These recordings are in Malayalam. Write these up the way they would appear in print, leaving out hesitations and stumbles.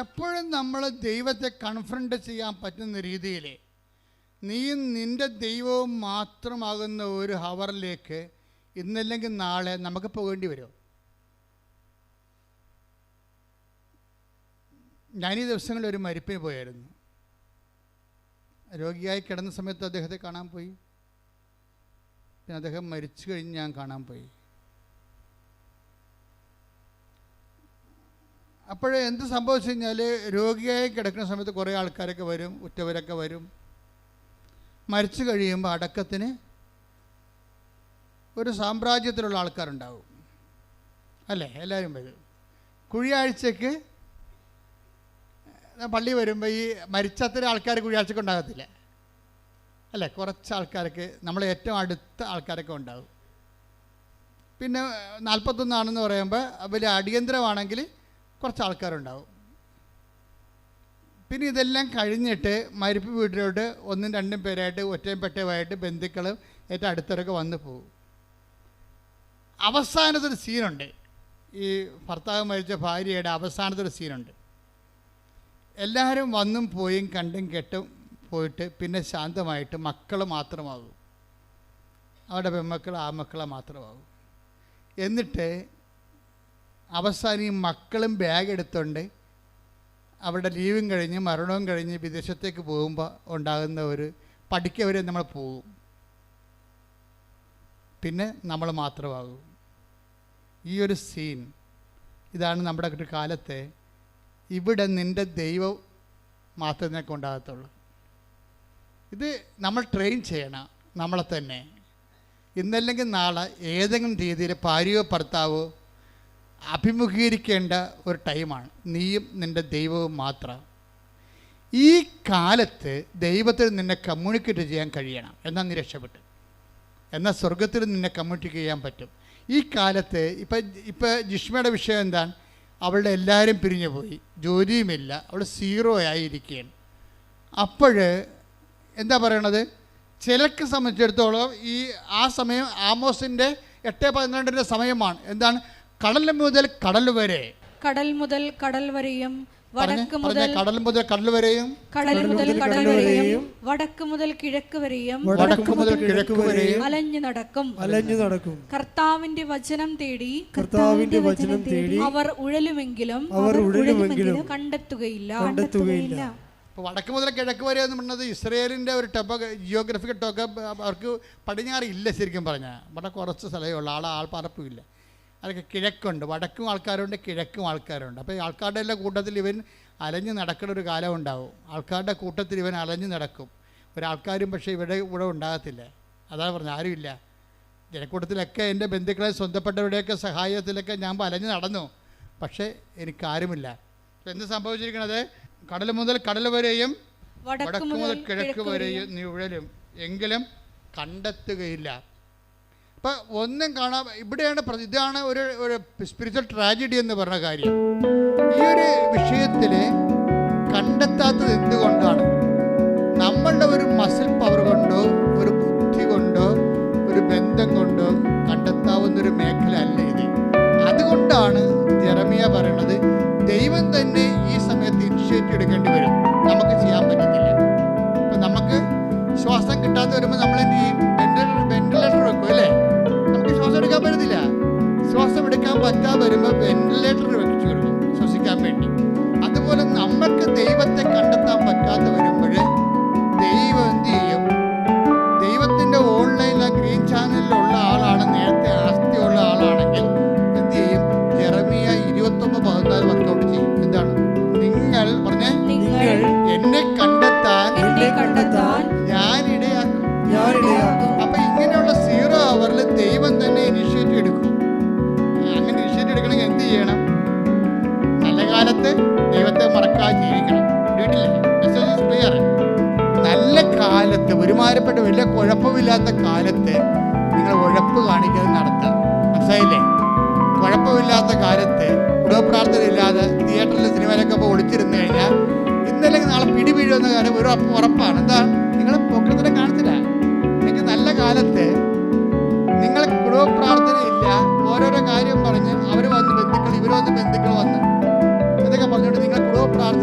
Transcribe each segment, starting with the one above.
എപ്പോഴും നമ്മൾ ദൈവത്തെ കൺഫ്രണ്ട് ചെയ്യാൻ പറ്റുന്ന രീതിയിൽ നീയും നിൻ്റെ ദൈവവും മാത്രമാകുന്ന ഒരു ഹവറിലേക്ക് ഇന്നല്ലെങ്കിൽ നാളെ നമുക്ക് പോകേണ്ടി വരും. ഞാനീ ദിവസങ്ങളിൽ ഒരു മരിപ്പിന് പോയായിരുന്നു. രോഗിയായി കിടന്ന സമയത്ത് അദ്ദേഹത്തെ കാണാൻ പോയി. പിന്നെ അദ്ദേഹം മരിച്ചു കഴിഞ്ഞ് ഞാൻ കാണാൻ പോയി. അപ്പോഴേ എന്ത് സംഭവിച്ചു കഴിഞ്ഞാൽ, രോഗിയായി കിടക്കുന്ന സമയത്ത് കുറേ ആൾക്കാരൊക്കെ വരും, ഉറ്റവരൊക്കെ വരും. മരിച്ചു കഴിയുമ്പോൾ അടക്കത്തിന് ഒരു സാമ്രാജ്യത്തിലുള്ള ആൾക്കാരുണ്ടാവും, അല്ലേ? എല്ലാവരും വരും. കുഴിയാഴ്ചക്ക് പള്ളി വരുമ്പോൾ ഈ മരിച്ചത്ര ആൾക്കാർ കുഴിയാഴ്ചക്ക് ഉണ്ടാകത്തില്ല, അല്ലേ? കുറച്ച് ആൾക്കാർക്ക്, നമ്മൾ ഏറ്റവും അടുത്ത ആൾക്കാരൊക്കെ ഉണ്ടാവും. പിന്നെ 41 പറയുമ്പോൾ വലിയ അടിയന്തരമാണെങ്കിൽ കുറച്ച് ആൾക്കാരുണ്ടാവും. പിന്നെ ഇതെല്ലാം കഴിഞ്ഞിട്ട് മരിപ്പ് വീട്ടിലോട്ട് 1-2 പേരായിട്ട് ഒറ്റയും പെട്ടയുമായിട്ട് ബന്ധുക്കളും ഏറ്റവും അടുത്തവരൊക്കെ വന്നു പോകും. അവസാനത്തൊരു സീനുണ്ട്. ഈ ഭർത്താവ് മരിച്ച ഭാര്യയുടെ അവസാനത്തൊരു സീനുണ്ട്. എല്ലാവരും വന്നും പോയും കണ്ടും കെട്ടും പോയിട്ട് പിന്നെ ശാന്തമായിട്ട് മക്കൾ മാത്രമാകും. അവരുടെ പെൺമക്കൾ ആൺമക്കളെ മാത്രമാകും. എന്നിട്ട് അവസാനം ഈ മക്കളും ബാഗ് എടുത്തുകൊണ്ട് അവരുടെ ലീവും കഴിഞ്ഞ് മരണവും കഴിഞ്ഞ് വിദേശത്തേക്ക് പോകുമ്പോൾ ഉണ്ടാകുന്ന ഒരു പഠിക്കവരെ നമ്മൾ പോകും. പിന്നെ നമ്മൾ മാത്രമാകും. ഈ ഒരു സീൻ ഇതാണ് നമ്മുടെ ഒരു കാലത്തെ. ഇവിടെ നിൻ്റെ ദൈവം മാത്രമേ ഉണ്ടാകത്തുള്ളൂ. ഇത് നമ്മൾ ട്രെയിൻ ചെയ്യണം നമ്മളെ തന്നെ. ഇന്നല്ലെങ്കിൽ നാളെ ഏതെങ്കിലും രീതിയിൽ ഭാര്യയോ ഭർത്താവോ അഭിമുഖീകരിക്കേണ്ട ഒരു ടൈമാണ്. നീയും നിൻ്റെ ദൈവവും മാത്രം. ഈ കാലത്ത് ദൈവത്തിൽ നിന്നെ കമ്മ്യൂണിക്കേറ്റ് ചെയ്യാൻ കഴിയണം. എന്നാൽ നീ രക്ഷപ്പെട്ടു. എന്നാൽ സ്വർഗത്തിൽ നിന്നെ കമ്മ്യൂണിക്കേറ്റ് ചെയ്യാൻ പറ്റും. ഈ കാലത്ത് ഇപ്പം ജിഷ്മയുടെ വിഷയം എന്താണ്? അവളുടെ എല്ലാവരും പിരിഞ്ഞു പോയി, ജോലിയുമില്ല, അവൾ 0 ആയിരിക്കുകയാണ്. അപ്പോൾ എന്താ പറയണത്? ചിലർക്ക് സംബന്ധിച്ചിടത്തോളം ആ സമയം ആമോസിൻ്റെ 8:12 സമയമാണ്. എന്താണ്? കടൽ മുതൽ കടൽ വരെ, കടൽ മുതൽ കടൽ വരെയും വടക്ക് മുതൽ കടൽ മുതൽ കടൽ വരെയും, കടൽ മുതൽ കടൽ വരെയും വടക്ക് മുതൽ കിഴക്ക് വരെയും, വടക്ക് മുതൽ കിഴക്ക് വരെയും അലഞ്ഞു നടക്കും. കർത്താവിന്റെ വചനം തേടി അവർ ഉഴലുമെങ്കിലും കണ്ടെത്തുകയില്ല. ഇപ്പോൾ വടക്ക് മുതൽ കിഴക്ക് വരെ എന്ന് പറയുന്നത് ഇസ്രയേലിൻ്റെ ഒരു ജിയോഗ്രഫിക്കൽ അവർക്ക് പടിഞ്ഞാറ് ഇല്ല. ശരിക്കും പറഞ്ഞാൽ ഇവിടെ കുറച്ച് സ്ഥലമേ ഉള്ളൂ, ആൾപ്പാർപ്പില്ല. അതൊക്കെ കിഴക്കുണ്ട്, വടക്കും ആൾക്കാരുണ്ട്, കിഴക്കും ആൾക്കാരുണ്ട്. അപ്പോൾ ഈ ആൾക്കാരുടെ എല്ലാം കൂട്ടത്തിൽ ഇവൻ അലഞ്ഞു നടക്കുന്ന ഒരു കാലം ഉണ്ടാവും. ആൾക്കാരുടെ കൂട്ടത്തിൽ ഇവൻ അലഞ്ഞു നടക്കും. ഒരാൾക്കാരും പക്ഷേ ഇവിടെ ഉണ്ടാകത്തില്ല. അതാണ് പറഞ്ഞത്, ആരുമില്ല. ജനക്കൂട്ടത്തിലൊക്കെ എൻ്റെ ബന്ധുക്കളെ സ്വന്തപ്പെട്ടവരുടെയൊക്കെ സഹായത്തിലൊക്കെ ഞാൻ അലഞ്ഞു നടന്നു, പക്ഷേ എനിക്കാരുമില്ല. എന്ത് സംഭവിച്ചിരിക്കണത്? കടൽ മുതൽ കടൽ വരെയും വടക്ക് മുതൽ കിഴക്ക് വരെയും നീ ഉഴലും, എങ്കിലും കണ്ടെത്തുകയില്ല. അപ്പം ഒന്നും കാണാൻ ഇവിടെയാണ്. ഇതാണ് ഒരു സ്പിരിച്വൽ ട്രാജഡി എന്ന് പറഞ്ഞ കാര്യം. ഈ ഒരു വിഷയത്തിൽ കണ്ടെത്താത്തത് എന്തുകൊണ്ടാണ്? നമ്മളുടെ ഒരു മസിൽ പവർ കൊണ്ടോ ഒരു ബുദ്ധി കൊണ്ടോ ഒരു ബന്ധം കൊണ്ടോ കണ്ടെത്താവുന്നൊരു മേഖല അല്ല ഇത്. അതുകൊണ്ടാണ് ജെറമിയ പറയണത്, ദൈവം തന്നെ ഈ സമയത്ത് ഇനിഷ്യേറ്റീവ് എടുക്കേണ്ടി വരും. നമുക്ക് ചെയ്യാൻ പറ്റത്തില്ല. ഇപ്പം നമുക്ക് ശ്വാസം കിട്ടാതെ വരുമ്പോൾ നമ്മൾ എന്ത് ചെയ്യും? വെന്റിലേറ്റർ വെക്കും, അല്ലേ? നമുക്ക് ശ്വാസം എടുക്കാൻ പറ്റത്തില്ല. ശ്വാസം എടുക്കാൻ പറ്റാതെ വരുമ്പോൾ വെന്റിലേറ്റർ വെച്ചു കൊടുക്കും ശ്വസിക്കാൻ വേണ്ടി. അതുപോലെ നമ്മൾക്ക് ദൈവത്തെ കണ്ടെത്താൻ പറ്റാതെ വരുമ്പോൾ ദൈവം എന്ത് ചെയ്യും? ദൈവത്തിൻ്റെ ഓൺലൈനിലെ ഗ്രീൻ ചാനലിലുള്ള ആളാണ്, നേരത്തെ ആസ്തിയുള്ള ആളാണെങ്കിൽ എന്ത് ചെയ്യും? ജെറമിയ 29:14 വർക്കൗട്ട് ചെയ്യും. എന്താണ്? നിങ്ങൾ പറഞ്ഞേ, എന്നെ കണ്ടെത്താൻ ഞാൻ ഇടയാക്കും. അപ്പൊ ഇങ്ങനെയുള്ള 0 അവറിൽ ദൈവം തന്നെ ഇനിഷ്യേറ്റീവ് എടുക്കും. അങ്ങനെ ഇനിഷ്യേറ്റീവ് എടുക്കണമെങ്കിൽ എന്ത് ചെയ്യണം? നല്ല കാലത്ത് ദൈവത്തെ മറക്കാതെ ജീവിക്കണം. കേട്ടില്ലേ? Message clear. നല്ല കാലത്ത്, ഒരുമാതിരിപ്പെട്ട വലിയ കുഴപ്പമില്ലാത്ത കാലത്ത് നിങ്ങൾ ഉഴപ്പ് കാണിക്കാതെ നടത്താം. മനസ്സിലായില്ലേ? കുഴപ്പമില്ലാത്ത കാലത്ത് കുടുംബപ്രാർത്ഥന ഇല്ലാതെ തിയേറ്ററിൽ സിനിമയിലൊക്കെ ഇപ്പോൾ ഒളിച്ചിരുന്നു കഴിഞ്ഞാൽ ഇന്നല്ലെങ്കിൽ നാളെ പിടി വീഴുന്ന കാര്യം ഒരു ഉറപ്പാണ്. എന്താ? നിങ്ങൾ പൊക്കത്തിനെ കാണിച്ചില്ല. നിങ്ങൾക്ക് നല്ല കാലത്ത് നിങ്ങൾ കുടുംബപ്രാർത്ഥന ഇല്ല, ഓരോരോ കാര്യം പറഞ്ഞ് അവർ വന്ന് ബന്ധുക്കൾ, ഇവർ വന്ന് ബന്ധുക്കൾ വന്ന് ഇതൊക്കെ പറഞ്ഞുകൊണ്ട് നിങ്ങൾ കുടുംബപ്രാർത്ഥന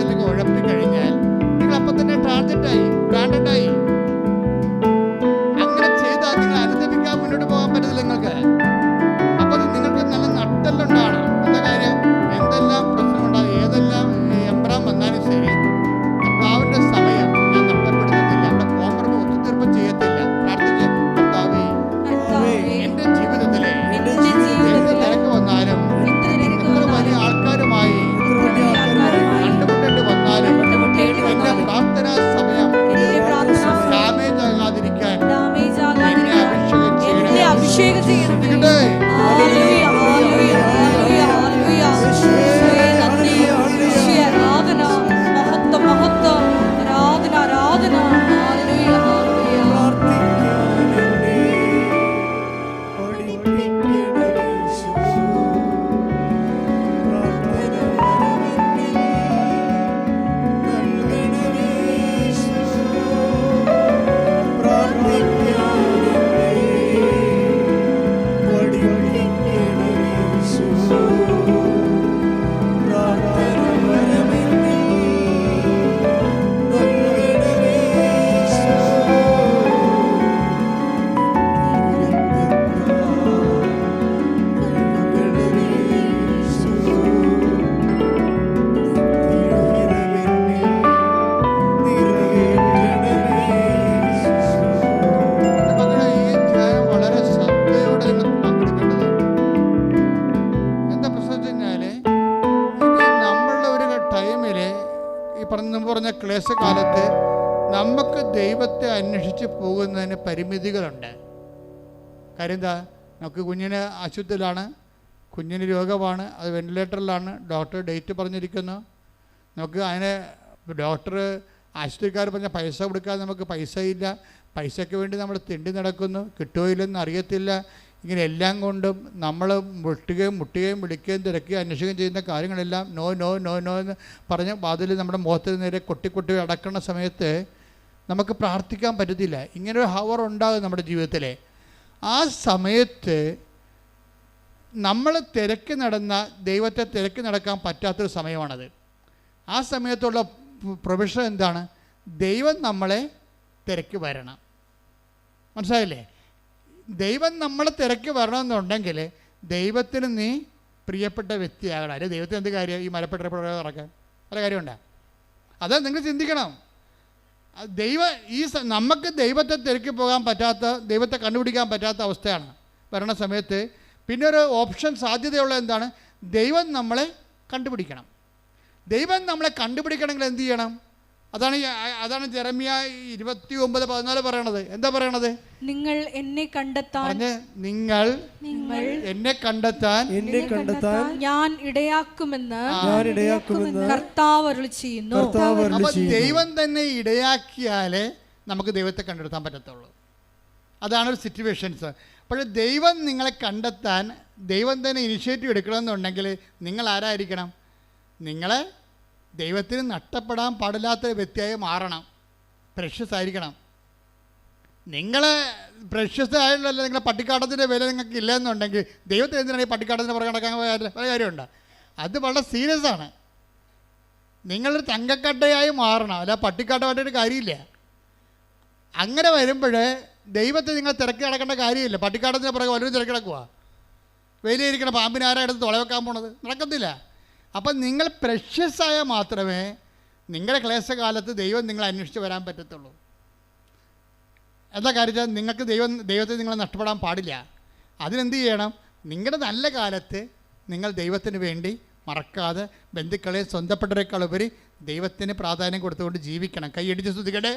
പറഞ്ഞ ക്ലേശകാലത്ത് നമുക്ക് ദൈവത്തെ അന്വേഷിച്ച് പോകുന്നതിന് പരിമിതികളുണ്ട്. കാര്യം എന്താ? നമുക്ക് കുഞ്ഞിന് ആശുപത്രിയിലാണ്, കുഞ്ഞിന് രോഗമാണ്, അത് വെന്റിലേറ്ററിലാണ്, ഡോക്ടർ ഡേറ്റ് പറഞ്ഞിരിക്കുന്നു. നമുക്ക് അതിന് ഡോക്ടർ ആശുപത്രിക്കാർ പറഞ്ഞ പൈസ കൊടുക്കാൻ നമുക്ക് പൈസ ഇല്ല, പൈസയ്ക്ക് വേണ്ടി നമ്മൾ തിണ്ടി നടക്കുന്നു, കിട്ടുമോ ഇല്ലെന്ന് അറിയത്തില്ല. ഇങ്ങനെ എല്ലാം കൊണ്ടും നമ്മൾ മുട്ടുകയും വിളിക്കുകയും തിരക്കുകയും അന്വേഷിക്കുകയും ചെയ്യുന്ന കാര്യങ്ങളെല്ലാം നോ നോ നോ നോ എന്ന് പറഞ്ഞ് വാതിൽ നമ്മുടെ മുഖത്തിന് നേരെ കൊട്ടി അടക്കുന്ന സമയത്ത് നമുക്ക് പ്രാർത്ഥിക്കാൻ പറ്റത്തില്ല. ഇങ്ങനൊരു ഹവർ ഉണ്ടാകും നമ്മുടെ ജീവിതത്തിൽ. ആ സമയത്ത് നമ്മൾ ദൈവത്തെ തിരക്കി നടക്കാൻ പറ്റാത്തൊരു സമയമാണത്. ആ സമയത്തുള്ള പ്രൊവിഷൻ എന്താണ്? ദൈവം നമ്മളെ തിരക്കി വരണം. മനസ്സിലായില്ലേ? ദൈവം നമ്മളെ തിരക്കി വരണമെന്നുണ്ടെങ്കിൽ ദൈവത്തിന് നീ പ്രിയപ്പെട്ട വ്യക്തിയാകണം. അല്ലെ ദൈവത്തിന് എന്ത് കാര്യം ഈ മരപ്പെട്ട ഇറക്കാൻ? പല കാര്യമുണ്ടോ? അത് നിങ്ങൾ ചിന്തിക്കണം. നമുക്ക് ദൈവത്തെ തിരക്കി പോകാൻ പറ്റാത്ത, ദൈവത്തെ കണ്ടുപിടിക്കാൻ പറ്റാത്ത അവസ്ഥയാണ് വരണ സമയത്ത് പിന്നെ ഒരു ഓപ്ഷൻ സാധ്യതയുള്ള എന്താണ്? ദൈവം നമ്മളെ കണ്ടുപിടിക്കണം. ദൈവം നമ്മളെ കണ്ടുപിടിക്കണമെങ്കിൽ എന്ത് ചെയ്യണം? അതാണ് ജെറമ്യ 29:14 പറയണത്. എന്താ പറയണത്? നിങ്ങൾ എന്നെ കണ്ടെത്താൻ ഞാൻ ഇടയാക്കുമെന്ന് കർത്താവ് അരുളിച്ചെയ്യുന്നു. അപ്പൊ ദൈവം തന്നെ ഇടയാക്കിയാലേ നമുക്ക് ദൈവത്തെ കണ്ടെത്താൻ പറ്റത്തുള്ളൂ. അതാണ് ഒരു സിറ്റുവേഷൻസ്. പക്ഷേ ദൈവം നിങ്ങളെ കണ്ടെത്താൻ ദൈവം തന്നെ ഇനിഷ്യേറ്റീവ് എടുക്കണമെന്നുണ്ടെങ്കിൽ നിങ്ങൾ ആരായിരിക്കണം? നിങ്ങളെ ദൈവത്തിന് നഷ്ടപ്പെടാൻ പാടില്ലാത്ത വ്യക്തിയായി മാറണം. പ്രഷ്യസ് ആയിരിക്കണം. നിങ്ങൾ പ്രഷ്യസ് ആയിട്ടുള്ള നിങ്ങളെ പട്ടിക്കാട്ടത്തിൻ്റെ വില നിങ്ങൾക്ക് ഇല്ലയെന്നുണ്ടെങ്കിൽ ദൈവത്തിന് എന്തിനാണ് ഈ പട്ടിക്കാട്ടത്തിന് പുറകെ നടക്കാൻ പല കാര്യമുണ്ട്. അത് വളരെ സീരിയസ് ആണ്. നിങ്ങളൊരു തങ്കക്കട്ടയായി മാറണം, അല്ല പട്ടിക്കാട്ടമായിട്ടൊരു കാര്യമില്ല. അങ്ങനെ വരുമ്പോൾ ദൈവത്തെ നിങ്ങൾ തിരക്കി നടക്കേണ്ട കാര്യമില്ല. പട്ടിക്കാട്ടത്തിന് പുറകെ വല്ലതും തിരക്കി നടക്കുക. വെയിലിരിക്കണ പാമ്പിന് ആരാ എടുത്ത് തുളവെക്കാൻ പോണത്? നടക്കത്തില്ല. അപ്പം നിങ്ങൾ പ്രഷ്യസായ മാത്രമേ നിങ്ങളുടെ ക്ലേശകാലത്ത് ദൈവം നിങ്ങളെ അന്വേഷിച്ച് വരാൻ പറ്റത്തുള്ളൂ. എന്താ കാര്യം? നിങ്ങൾക്ക് ദൈവത്തെ നിങ്ങളെ നഷ്ടപ്പെടാൻ പാടില്ല. അതിനെന്ത് ചെയ്യണം? നിങ്ങളുടെ നല്ല കാലത്ത് നിങ്ങൾ ദൈവത്തിന് വേണ്ടി മറക്കാതെ ബന്ധുക്കളെ സ്വന്തപ്പെട്ടവരെക്കാൾ ഉപരി ദൈവത്തിന് പ്രാധാന്യം കൊടുത്തുകൊണ്ട് ജീവിക്കണം. കൈയടിച്ച് സ്തുതിക്കട്ടെ.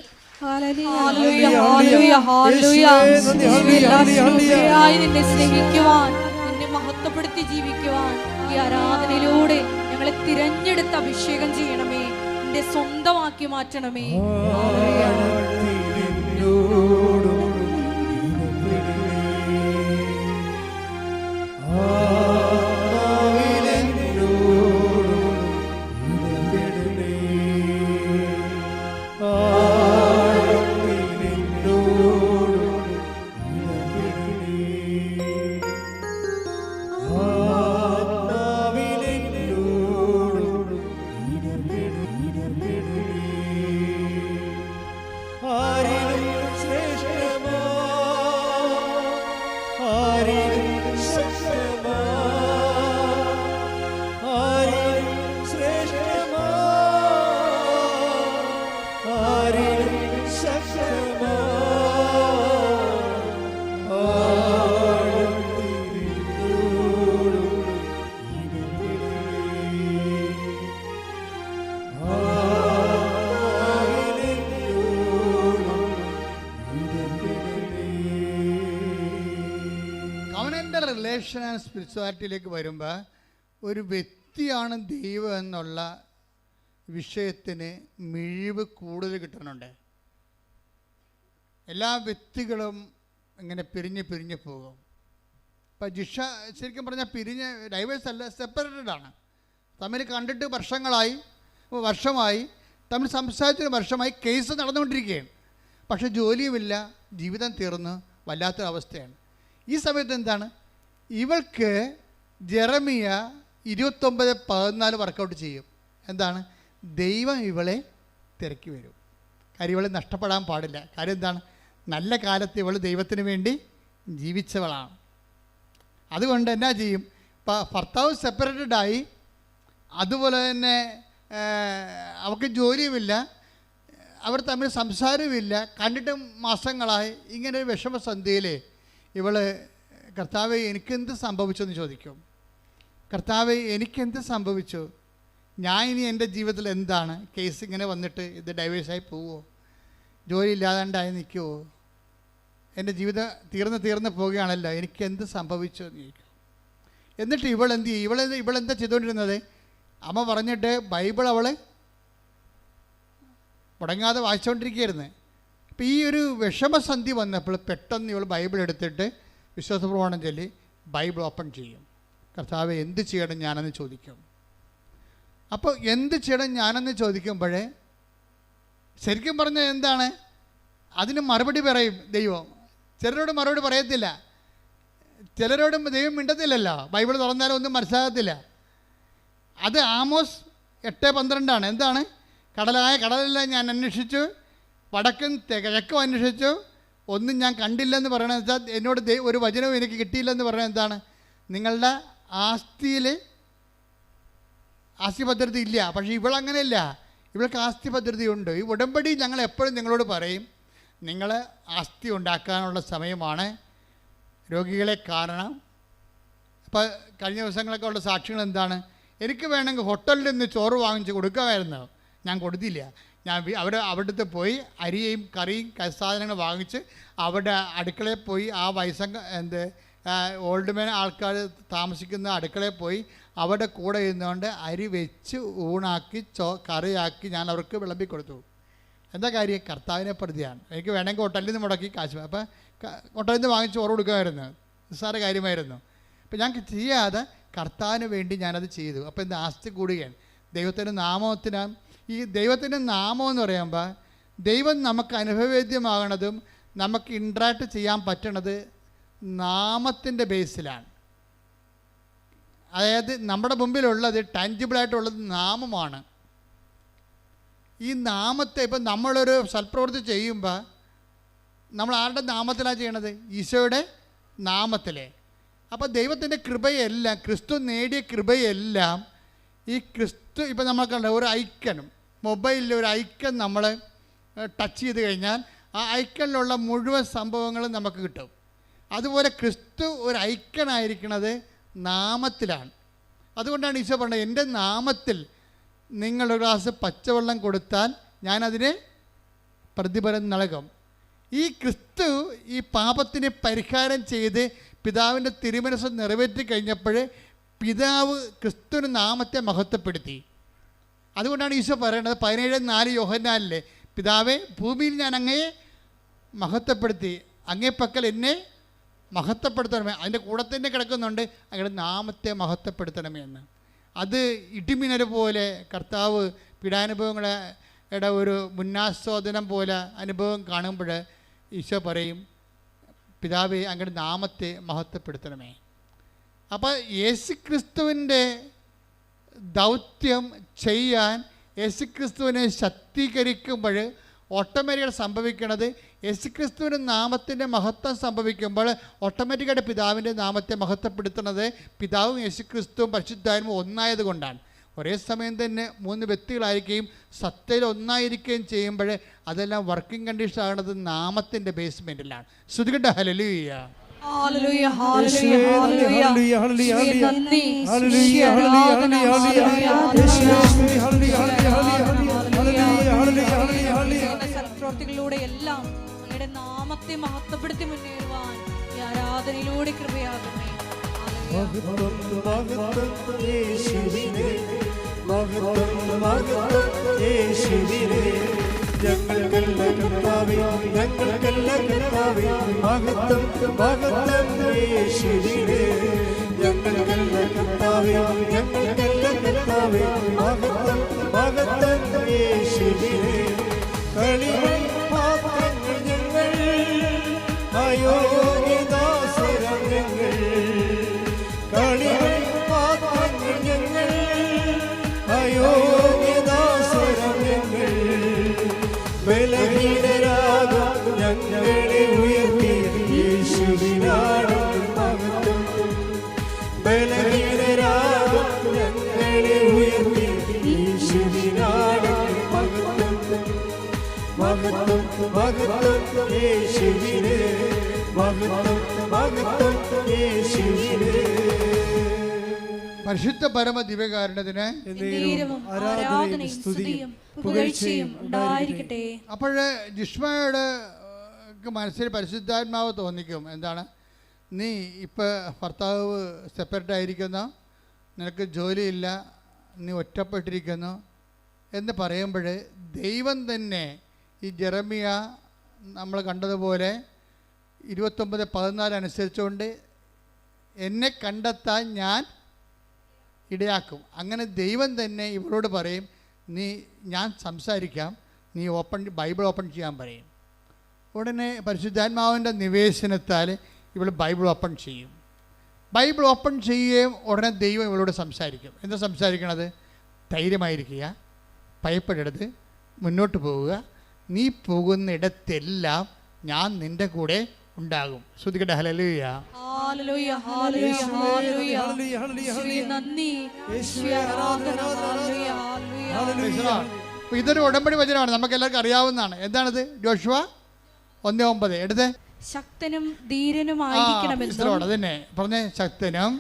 മഹത്വപ്പെടുത്തി ജീവിക്കുവാൻ ഈ ആരാധനയിലൂടെ ഞങ്ങളെ തിരഞ്ഞെടുത്ത് അഭിഷേകം ചെയ്യണമേ, എന്റെ സ്വന്തമാക്കി മാറ്റണമേ. റിലേഷൻ ആൻഡ് സ്പിരിച്വാലിറ്റിയിലേക്ക് വരുമ്പോൾ ഒരു വ്യക്തിയാണ് ദൈവം എന്നുള്ള വിഷയത്തിന് മിഴിവ് കൂടുതൽ കിട്ടുന്നുണ്ട്. എല്ലാ വ്യക്തികളും ഇങ്ങനെ പിരിഞ്ഞ് പോകും. ഇപ്പം ജിഷ ശരിക്കും പറഞ്ഞാൽ ഡൈവേഴ്സ് അല്ല, സെപ്പറേറ്റഡ് ആണ്. തമ്മിൽ കണ്ടിട്ട് വർഷമായി തമ്മിൽ സംസാരിച്ചൊരു വർഷമായി കേസ് നടന്നുകൊണ്ടിരിക്കുകയാണ്. പക്ഷെ ജോലിയുമില്ല, ജീവിതം തീർന്ന് വല്ലാത്തൊരു അവസ്ഥയാണ്. ഈ സമയത്ത് എന്താണ്? ഇവൾക്ക് ജെറമിയ 29:14 വർക്കൗട്ട് ചെയ്യും. എന്താണ്? ദൈവം ഇവളെ തിരക്കി വരും. കാര്യം ഇവളെ നഷ്ടപ്പെടാൻ പാടില്ല. കാര്യം എന്താണ്? നല്ല കാലത്ത് ഇവൾ ദൈവത്തിന് വേണ്ടി ജീവിച്ചവളാണ്. അതുകൊണ്ട് എന്നാ ചെയ്യും? ഇപ്പം ഭർത്താവ് സെപ്പറേറ്റഡായി, അതുപോലെ തന്നെ അവൾക്ക് ജോലിയുമില്ല, അവർ തമ്മിൽ സംസാരവുമില്ല, കണ്ടിട്ട് മാസങ്ങളായി. ഇങ്ങനെ ഒരു വിഷമസന്ധിയിൽ ഇവൾ കർത്താവേ എനിക്കെന്ത് സംഭവിച്ചെന്ന് ചോദിക്കും. കർത്താവേ എനിക്കെന്ത് സംഭവിച്ചു? ഞാൻ ഇനി എൻ്റെ ജീവിതത്തിൽ എന്താണ് കേസ് ഇങ്ങനെ വന്നിട്ട് ഇത് ഡൈവേഴ്സായി പോവുമോ, ജോലി ഇല്ലാതാണ്ടായി നിൽക്കുമോ, എൻ്റെ ജീവിതം തീർന്ന് പോവുകയാണല്ലോ, എനിക്ക് എന്ത് സംഭവിച്ചു എന്ന് ചോദിക്കും. എന്നിട്ട് ഇവളെന്ത് ചെയ്യും? ഇവളെന്താ ചെയ്തുകൊണ്ടിരുന്നത്? അമ്മ പറഞ്ഞിട്ട് ബൈബിൾ അവൾ മുടങ്ങാതെ വായിച്ചുകൊണ്ടിരിക്കുകയായിരുന്നു. അപ്പോൾ ഈ ഒരു വിഷമസന്ധി വന്നപ്പോൾ പെട്ടെന്ന് ഇവൾ ബൈബിൾ എടുത്തിട്ട് വിശ്വാസപ്രമാണം ചൊല്ലി ബൈബിൾ ഓപ്പൺ ചെയ്യും. കർത്താവേ എന്ത് ചെയ്യണം ഞാനെന്ന് ചോദിക്കും. അപ്പോൾ എന്ത് ചെയ്യണം ഞാനെന്ന് ചോദിക്കുമ്പോഴേ ശരിക്കും പറഞ്ഞാൽ എന്താണ് അതിന് മറുപടി പറയും ദൈവം. ചിലരോട് മറുപടി പറയത്തില്ല, ചിലരോടും ദൈവം മിണ്ടത്തില്ലല്ലോ, ബൈബിൾ തുറന്നാലും ഒന്നും മനസ്സിലാകത്തില്ല. അത് ആമോസ് 8:12 എന്താണ്? കടലെല്ലാം ഞാൻ അന്വേഷിച്ചു, വടക്കും കിഴക്കും അന്വേഷിച്ചു, ഒന്നും ഞാൻ കണ്ടില്ലെന്ന് പറയണത് വെച്ചാൽ എന്നോട് ഒരു വചനവും എനിക്ക് കിട്ടിയില്ലെന്ന് പറയുന്നത് എന്താണ്? നിങ്ങളുടെ ആസ്തിയിൽ ആസ്തിഭദ്രത ഇല്ല. പക്ഷേ ഇവളങ്ങനെയല്ല, ഇവൾക്ക് ആസ്തിഭദ്രതയുണ്ട്. ഈ ഉടമ്പടി ഞങ്ങൾ എപ്പോഴും നിങ്ങളോട് പറയും, നിങ്ങൾ ആസ്തി ഉണ്ടാക്കാനുള്ള സമയമാണ്, രോഗികളെ കാണണം. ഇപ്പോൾ കഴിഞ്ഞ ദിവസങ്ങളൊക്കെ ഉള്ള സാക്ഷികൾ എന്താണ്? എനിക്ക് വേണമെങ്കിൽ ഹോട്ടലിൽ നിന്ന് ചോറ് വാങ്ങിച്ച് കൊടുക്കാമായിരുന്നു, ഞാൻ കൊടുത്തില്ല. ഞാൻ അവിടുത്തെ പോയി അരിയും കറിയും സാധനങ്ങൾ വാങ്ങിച്ച് അവിടെ അടുക്കളയിൽ പോയി ആ ഓൾഡ് മാൻ ആൾക്കാർ താമസിക്കുന്ന അടുക്കളയിൽ പോയി അവിടെ കൂടെ ഇരുന്നുകൊണ്ട് അരി വെച്ച് ഊണാക്കി കറിയാക്കി ഞാൻ അവർക്ക് വിളമ്പി കൊടുത്തു. എന്താ കാര്യം? കർത്താവിനെ പ്രതിയാണ്. എനിക്ക് വേണമെങ്കിൽ ഹോട്ടലിൽ നിന്ന് മുടക്കി കാശ്, അപ്പം ഹോട്ടലിൽ നിന്ന് വാങ്ങിച്ച് ചോറ് കൊടുക്കുമായിരുന്നു, നിസ്സാര കാര്യമായിരുന്നു. അപ്പം ഞാൻ ചെയ്യാതെ കർത്താവിന് വേണ്ടി ഞാനത് ചെയ്തു. അപ്പോൾ എന്താ? ആസ്തി കൂടുകയാണ്. ദൈവത്തിൻ്റെ നാമത്തിന്, ഈ ദൈവത്തിൻ്റെ നാമം എന്ന് പറയുമ്പോൾ ദൈവം നമുക്ക് അനുഭവവേദ്യമാകണതും നമുക്ക് ഇൻട്രാക്ട് ചെയ്യാൻ പറ്റണത് നാമത്തിൻ്റെ ബേസിലാണ്. അതായത് നമ്മുടെ മുമ്പിലുള്ളത് ടാഞ്ചിബിളായിട്ടുള്ളത് നാമമാണ്. ഈ നാമത്തെ ഇപ്പം നമ്മളൊരു സൽപ്രവൃത്തി ചെയ്യുമ്പോൾ നമ്മൾ ആരുടെ നാമത്തിലാണ് ചെയ്യണത്? ഈശോയുടെ നാമത്തിലെ. അപ്പോൾ ദൈവത്തിൻ്റെ കൃപയെല്ലാം, ക്രിസ്തു നേടിയ കൃപയെല്ലാം ഈ ക്രിസ്തു, ഇപ്പം നമ്മൾ കണ്ട ഒരു ഐക്കൺ, മൊബൈലിൽ ഒരു ഐക്കൺ നമ്മൾ ടച്ച് ചെയ്ത് കഴിഞ്ഞാൽ ആ ഐക്കണിലുള്ള മുഴുവൻ സംഭവങ്ങളും നമുക്ക് കിട്ടും. അതുപോലെ ക്രിസ്തു ഒരു ഐക്കണായിരിക്കുന്നത് നാമത്തിലാണ്. അതുകൊണ്ടാണ് ഈശോ പറഞ്ഞത്, എൻ്റെ നാമത്തിൽ നിങ്ങളൊരു ഗ്ലാസ് പച്ചവെള്ളം കൊടുത്താൽ ഞാനതിന് പ്രതിഫലം നൽകും. ഈ ക്രിസ്തു ഈ പാപത്തിന് പരിഹാരം ചെയ്ത് പിതാവിൻ്റെ തിരുമനസ്സ് നിറവേറ്റി കഴിഞ്ഞപ്പോൾ പിതാവ് ക്രിസ്തുവിൻ്റെ നാമത്തെ മഹത്വപ്പെടുത്തി. അതുകൊണ്ടാണ് ഈശോ പറയുന്നത് 17:4 യോഹന്നാനിലെ, പിതാവേ ഭൂമിയിൽ ഞാൻ അങ്ങയെ മഹത്വപ്പെടുത്തി, അങ്ങേ പക്കൽ എന്നെ മഹത്വപ്പെടുത്തണമേ. അതിൻ്റെ കൂടെ തന്നെ കിടക്കുന്നുണ്ട് അങ്ങയുടെ നാമത്തെ മഹത്വപ്പെടുത്തണമേ എന്ന്. അത് ഇടിമിന്നൽ പോലെ കർത്താവ് പീഡാനുഭവങ്ങളുടെ ഒരു മുന്നാസ്വാദനം പോലെ അനുഭവം കാണുമ്പോൾ ഈശോ പറയും, പിതാവേ അങ്ങയുടെ നാമത്തെ മഹത്വപ്പെടുത്തണമേ. അപ്പോൾ യേശുക്രിസ്തുവിൻ്റെ ദൗത്യം ചെയ്യാൻ യേശുക്രിസ്തുവിനെ ശക്തീകരിക്കുമ്പോൾ ഓട്ടോമാറ്റിക്കായിട്ട് സംഭവിക്കുന്നത്, യേശുക്രിസ്തുവിൻ്റെ നാമത്തിൻ്റെ മഹത്വം സംഭവിക്കുമ്പോൾ ഓട്ടോമാറ്റിക്കായിട്ട് പിതാവിൻ്റെ നാമത്തെ മഹത്വപ്പെടുത്തുന്നത് പിതാവും യേശുക്രിസ്തുവും പരിശുദ്ധാത്മാവും ഒന്നായത് കൊണ്ടാണ്. ഒരേ സമയം തന്നെ 3 വ്യക്തികളായിരിക്കുകയും സത്തയിൽ ഒന്നായിരിക്കുകയും ചെയ്യുമ്പോൾ അതെല്ലാം വർക്കിംഗ് കണ്ടീഷൻ ആകുന്നത് നാമത്തിൻ്റെ ബേസ്മെൻറ്റിലാണ്. ശ്രുതികണ്ട ഹല്ലേലൂയ. ഹല്ലേലൂയ ഹല്ലേലൂയ ഹല്ലേലൂയ ഹല്ലേലൂയ നന്ദി ഹല്ലേലൂയ ഹല്ലേലൂയ ഹല്ലേലൂയ സൽപ്രവൃത്തികളിലൂടെ എല്ലാം അങ്ങയുടെ നാമത്തെ മഹത്വപ്പെടുത്തി മുന്നേറുവാൻ ഈ ആരാധനയിലൂടെ കൃപയാകണമേ. ഞങ്ങൾക്കെല്ലാം കർത്താവേ, ഞങ്ങൾക്കെല്ലാം കർത്താവേ, മഹത്വം മഹത്വം യേശുവിനേ. ഞങ്ങൾക്കെല്ലാം കർത്താവേ, ഞങ്ങൾക്കെല്ലാം കർത്താവേ, മഹത്വം മഹത്വം യേശുവിനേ. കളിമൺ പാത്രങ്ങൾ ഞങ്ങൾ, അയോഗ്യദാസരം ഞങ്ങൾ. കളിമൺ പാത്രങ്ങൾ ഞങ്ങൾ, അയോഗ്യദാസരം ഞങ്ങൾ. ബലഹീനരാകും ഞങ്ങളെ ഉയർത്തി യേശുവിനാണ് മഹത്വം. ബലഹീനരാകും ഞങ്ങളെ ഉയർത്തി യേശുവിനാണ് മഹത്വം. മഹത്വം മഹത്വം യേശുവിനേ, മഹത്വം മഹത്വം യേശുവിനേ. പരിശുദ്ധ പരമ ദിവ്യകാരുണ്യത്തിന് എന്നേരവും ആരാധനയും സ്തുതിയും പുകഴ്ചയും ഉണ്ടായിരിക്കട്ടെ. അപ്പോൾ ജിഷ്മയോട് മനസ്സിൽ പരിശുദ്ധാത്മാവ് തോന്നിക്കും, എന്താണ്, നീ ഇപ്പോൾ ഭർത്താവ് സെപ്പറേറ്റ് ആയിരിക്കുന്നു, നിനക്ക് ജോലിയില്ല, നീ ഒറ്റപ്പെട്ടിരിക്കുന്നു എന്ന് പറയുമ്പോൾ ദൈവം തന്നെ ഈ ജെറമിയ നമ്മൾ കണ്ടതുപോലെ 29:14 അനുസരിച്ചുകൊണ്ട് എന്നെ കണ്ടെത്താൻ ഞാൻ ഇടയാക്കും. അങ്ങനെ ദൈവം തന്നെ ഇവളോട് പറയും, ഞാൻ സംസാരിക്കാം, നീ ബൈബിൾ ഓപ്പൺ ചെയ്യാൻ പറയും. ഉടനെ പരിശുദ്ധാത്മാവിൻ്റെ നിവേശനത്താൽ ഇവൾ ബൈബിൾ ഓപ്പൺ ചെയ്യും. ബൈബിൾ ഓപ്പൺ ചെയ്യുകയും ഉടനെ ദൈവം ഇവളോട് സംസാരിക്കും. എന്താ സംസാരിക്കണത്? ധൈര്യമായിരിക്കുക, ഭയപ്പെടരുത്, മുന്നോട്ട് പോവുക, നീ പോകുന്നിടത്തെല്ലാം ഞാൻ നിൻ്റെ കൂടെ ഉണ്ടാകും. ശ്രുതികട്ടെ ഹല്ലേലൂയ. ഹല്ലേലൂയ ഹല്ലേലൂയ ഹല്ലേലൂയ യേശുവേ നന്ദി, യേശുവേ ആരാധന. Hallelujah hallelujah. അപ്പോൾ ഇതൊരു ഉടമ്പടി വചനമാണ്, നമുക്ക് എല്ലാവർക്കും അറിയാവുന്നതാണ്. എന്താണത്? ജോഷുവ 1:9 എടുത്തേ. ശക്തനും ധീരനുമായിരിക്കണമെന്നും അതന്നെ പറഞ്ഞേ, ശക്തനും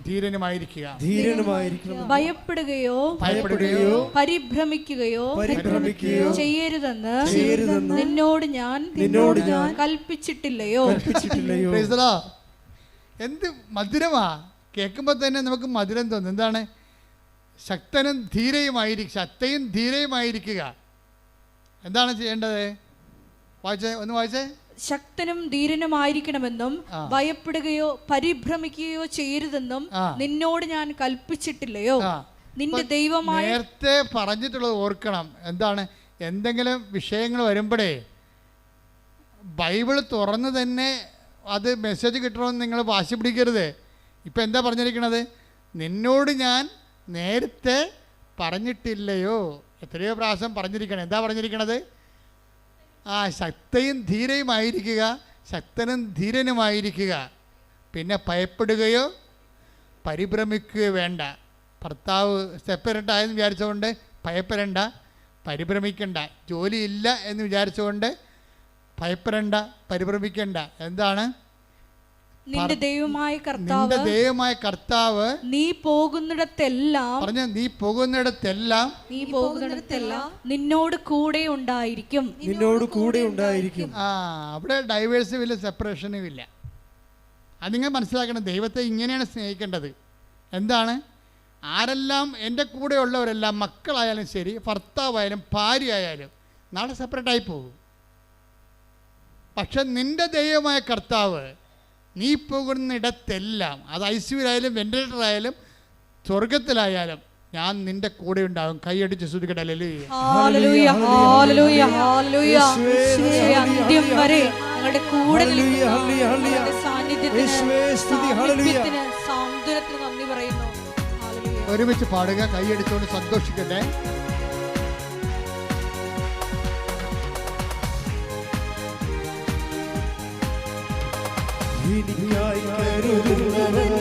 ധീരനുമായിരിക്കുക. ഭയപ്പെടുകയോ പരിഭ്രമിക്കുകയോ ചെയ്യരുതെന്ന് നിന്നോട് ഞാൻ കൽപ്പിച്ചിട്ടില്ലയോ? എന്ത് മധുരമാ, കേൾക്കുമ്പോൾ തന്നെ നമുക്ക് മധുരം തോന്നും. എന്താണ്? ശക്തനും ധീരയുമായിരിക്കുക. എന്താണ് ചെയ്യേണ്ടത്? ഒന്ന് വായിച്ചേ. ശക്തനും ധീരനുമായിരിക്കണമെന്നും ഭയപ്പെടുകയോ പരിഭ്രമിക്കുകയോ ചെയ്യരുതെന്നും നിന്നോട് ഞാൻ കൽപ്പിച്ചിട്ടില്ലയോ? നിന്റെ ദൈവമായ നേരത്തെ പറഞ്ഞിട്ടുള്ളത് ഓർക്കണം. എന്താണ്? എന്തെങ്കിലും വിഷയങ്ങൾ വരുമ്പോഴേ ബൈബിൾ തുറന്ന് തന്നെ അത് മെസ്സേജ് കിട്ടണമെന്ന് നിങ്ങൾ വാശി പിടിക്കരുത്. ഇപ്പം എന്താ പറഞ്ഞിരിക്കണത്? നിന്നോട് ഞാൻ നേരത്തെ പറഞ്ഞിട്ടില്ലയോ? എത്രയോ പ്രാവശ്യം പറഞ്ഞിരിക്കണം. എന്താ പറഞ്ഞിരിക്കണത്? ശക്തനും ധീരനുമായിരിക്കുക. പിന്നെ ഭയപ്പെടുകയോ പരിഭ്രമിക്കുകയോ വേണ്ട. ഭർത്താവ് സെപ്പറേറ്റ് ആയെന്ന് വിചാരിച്ചുകൊണ്ട് ഭയപ്പെടേണ്ട, പരിഭ്രമിക്കണ്ട. ജോലിയില്ല എന്ന് വിചാരിച്ചുകൊണ്ട് ഭയപ്പെടേണ്ട, പരിഭ്രമിക്കണ്ട. എന്താണ്? നിന്റെ ദൈവമായ കർത്താവ് നീ പോകുന്നിടത്തെല്ലാം നിന്നോട് കൂടെ ഉണ്ടായിരിക്കും. അവിടെ ഡൈവേഴ്സും ഇല്ല, സെപ്പറേഷനും ഇല്ല. അതിങ്ങനെ മനസ്സിലാക്കണം. ദൈവത്തെ ഇങ്ങനെയാണ് സ്നേഹിക്കേണ്ടത്. എന്താണ്? ആരെല്ലാം എൻ്റെ കൂടെ ഉള്ളവരെല്ലാം, മക്കളായാലും ശരി, ഭർത്താവായാലും ഭാര്യയായാലും നാളെ സെപ്പറേറ്റായി പോകും. പക്ഷെ നിന്റെ ദൈവമായ കർത്താവ് നീ പോകുന്നിടത്തെല്ലാം, അത് ഐസിയുലായാലും വെന്റിലേറ്ററായാലും സ്വർഗത്തിലായാലും, ഞാൻ നിന്റെ കൂടെ ഉണ്ടാകും. കൈയടിച്ച് ശ്രുതിക്കട്ടെ ഹല്ലേലൂയ. അന്ത്യം വരെ ഞങ്ങളുടെ കൂടെ സാന്നിധ്യത്തിന് സൗന്ദര്യത്തിന് നന്ദി പറയുന്നു. ഒരുമിച്ച് പാടുക, കൈയടിച്ചുകൊണ്ട് സന്തോഷിക്കട്ടെ. എനിക്കായി കരുതുന്നവൻ,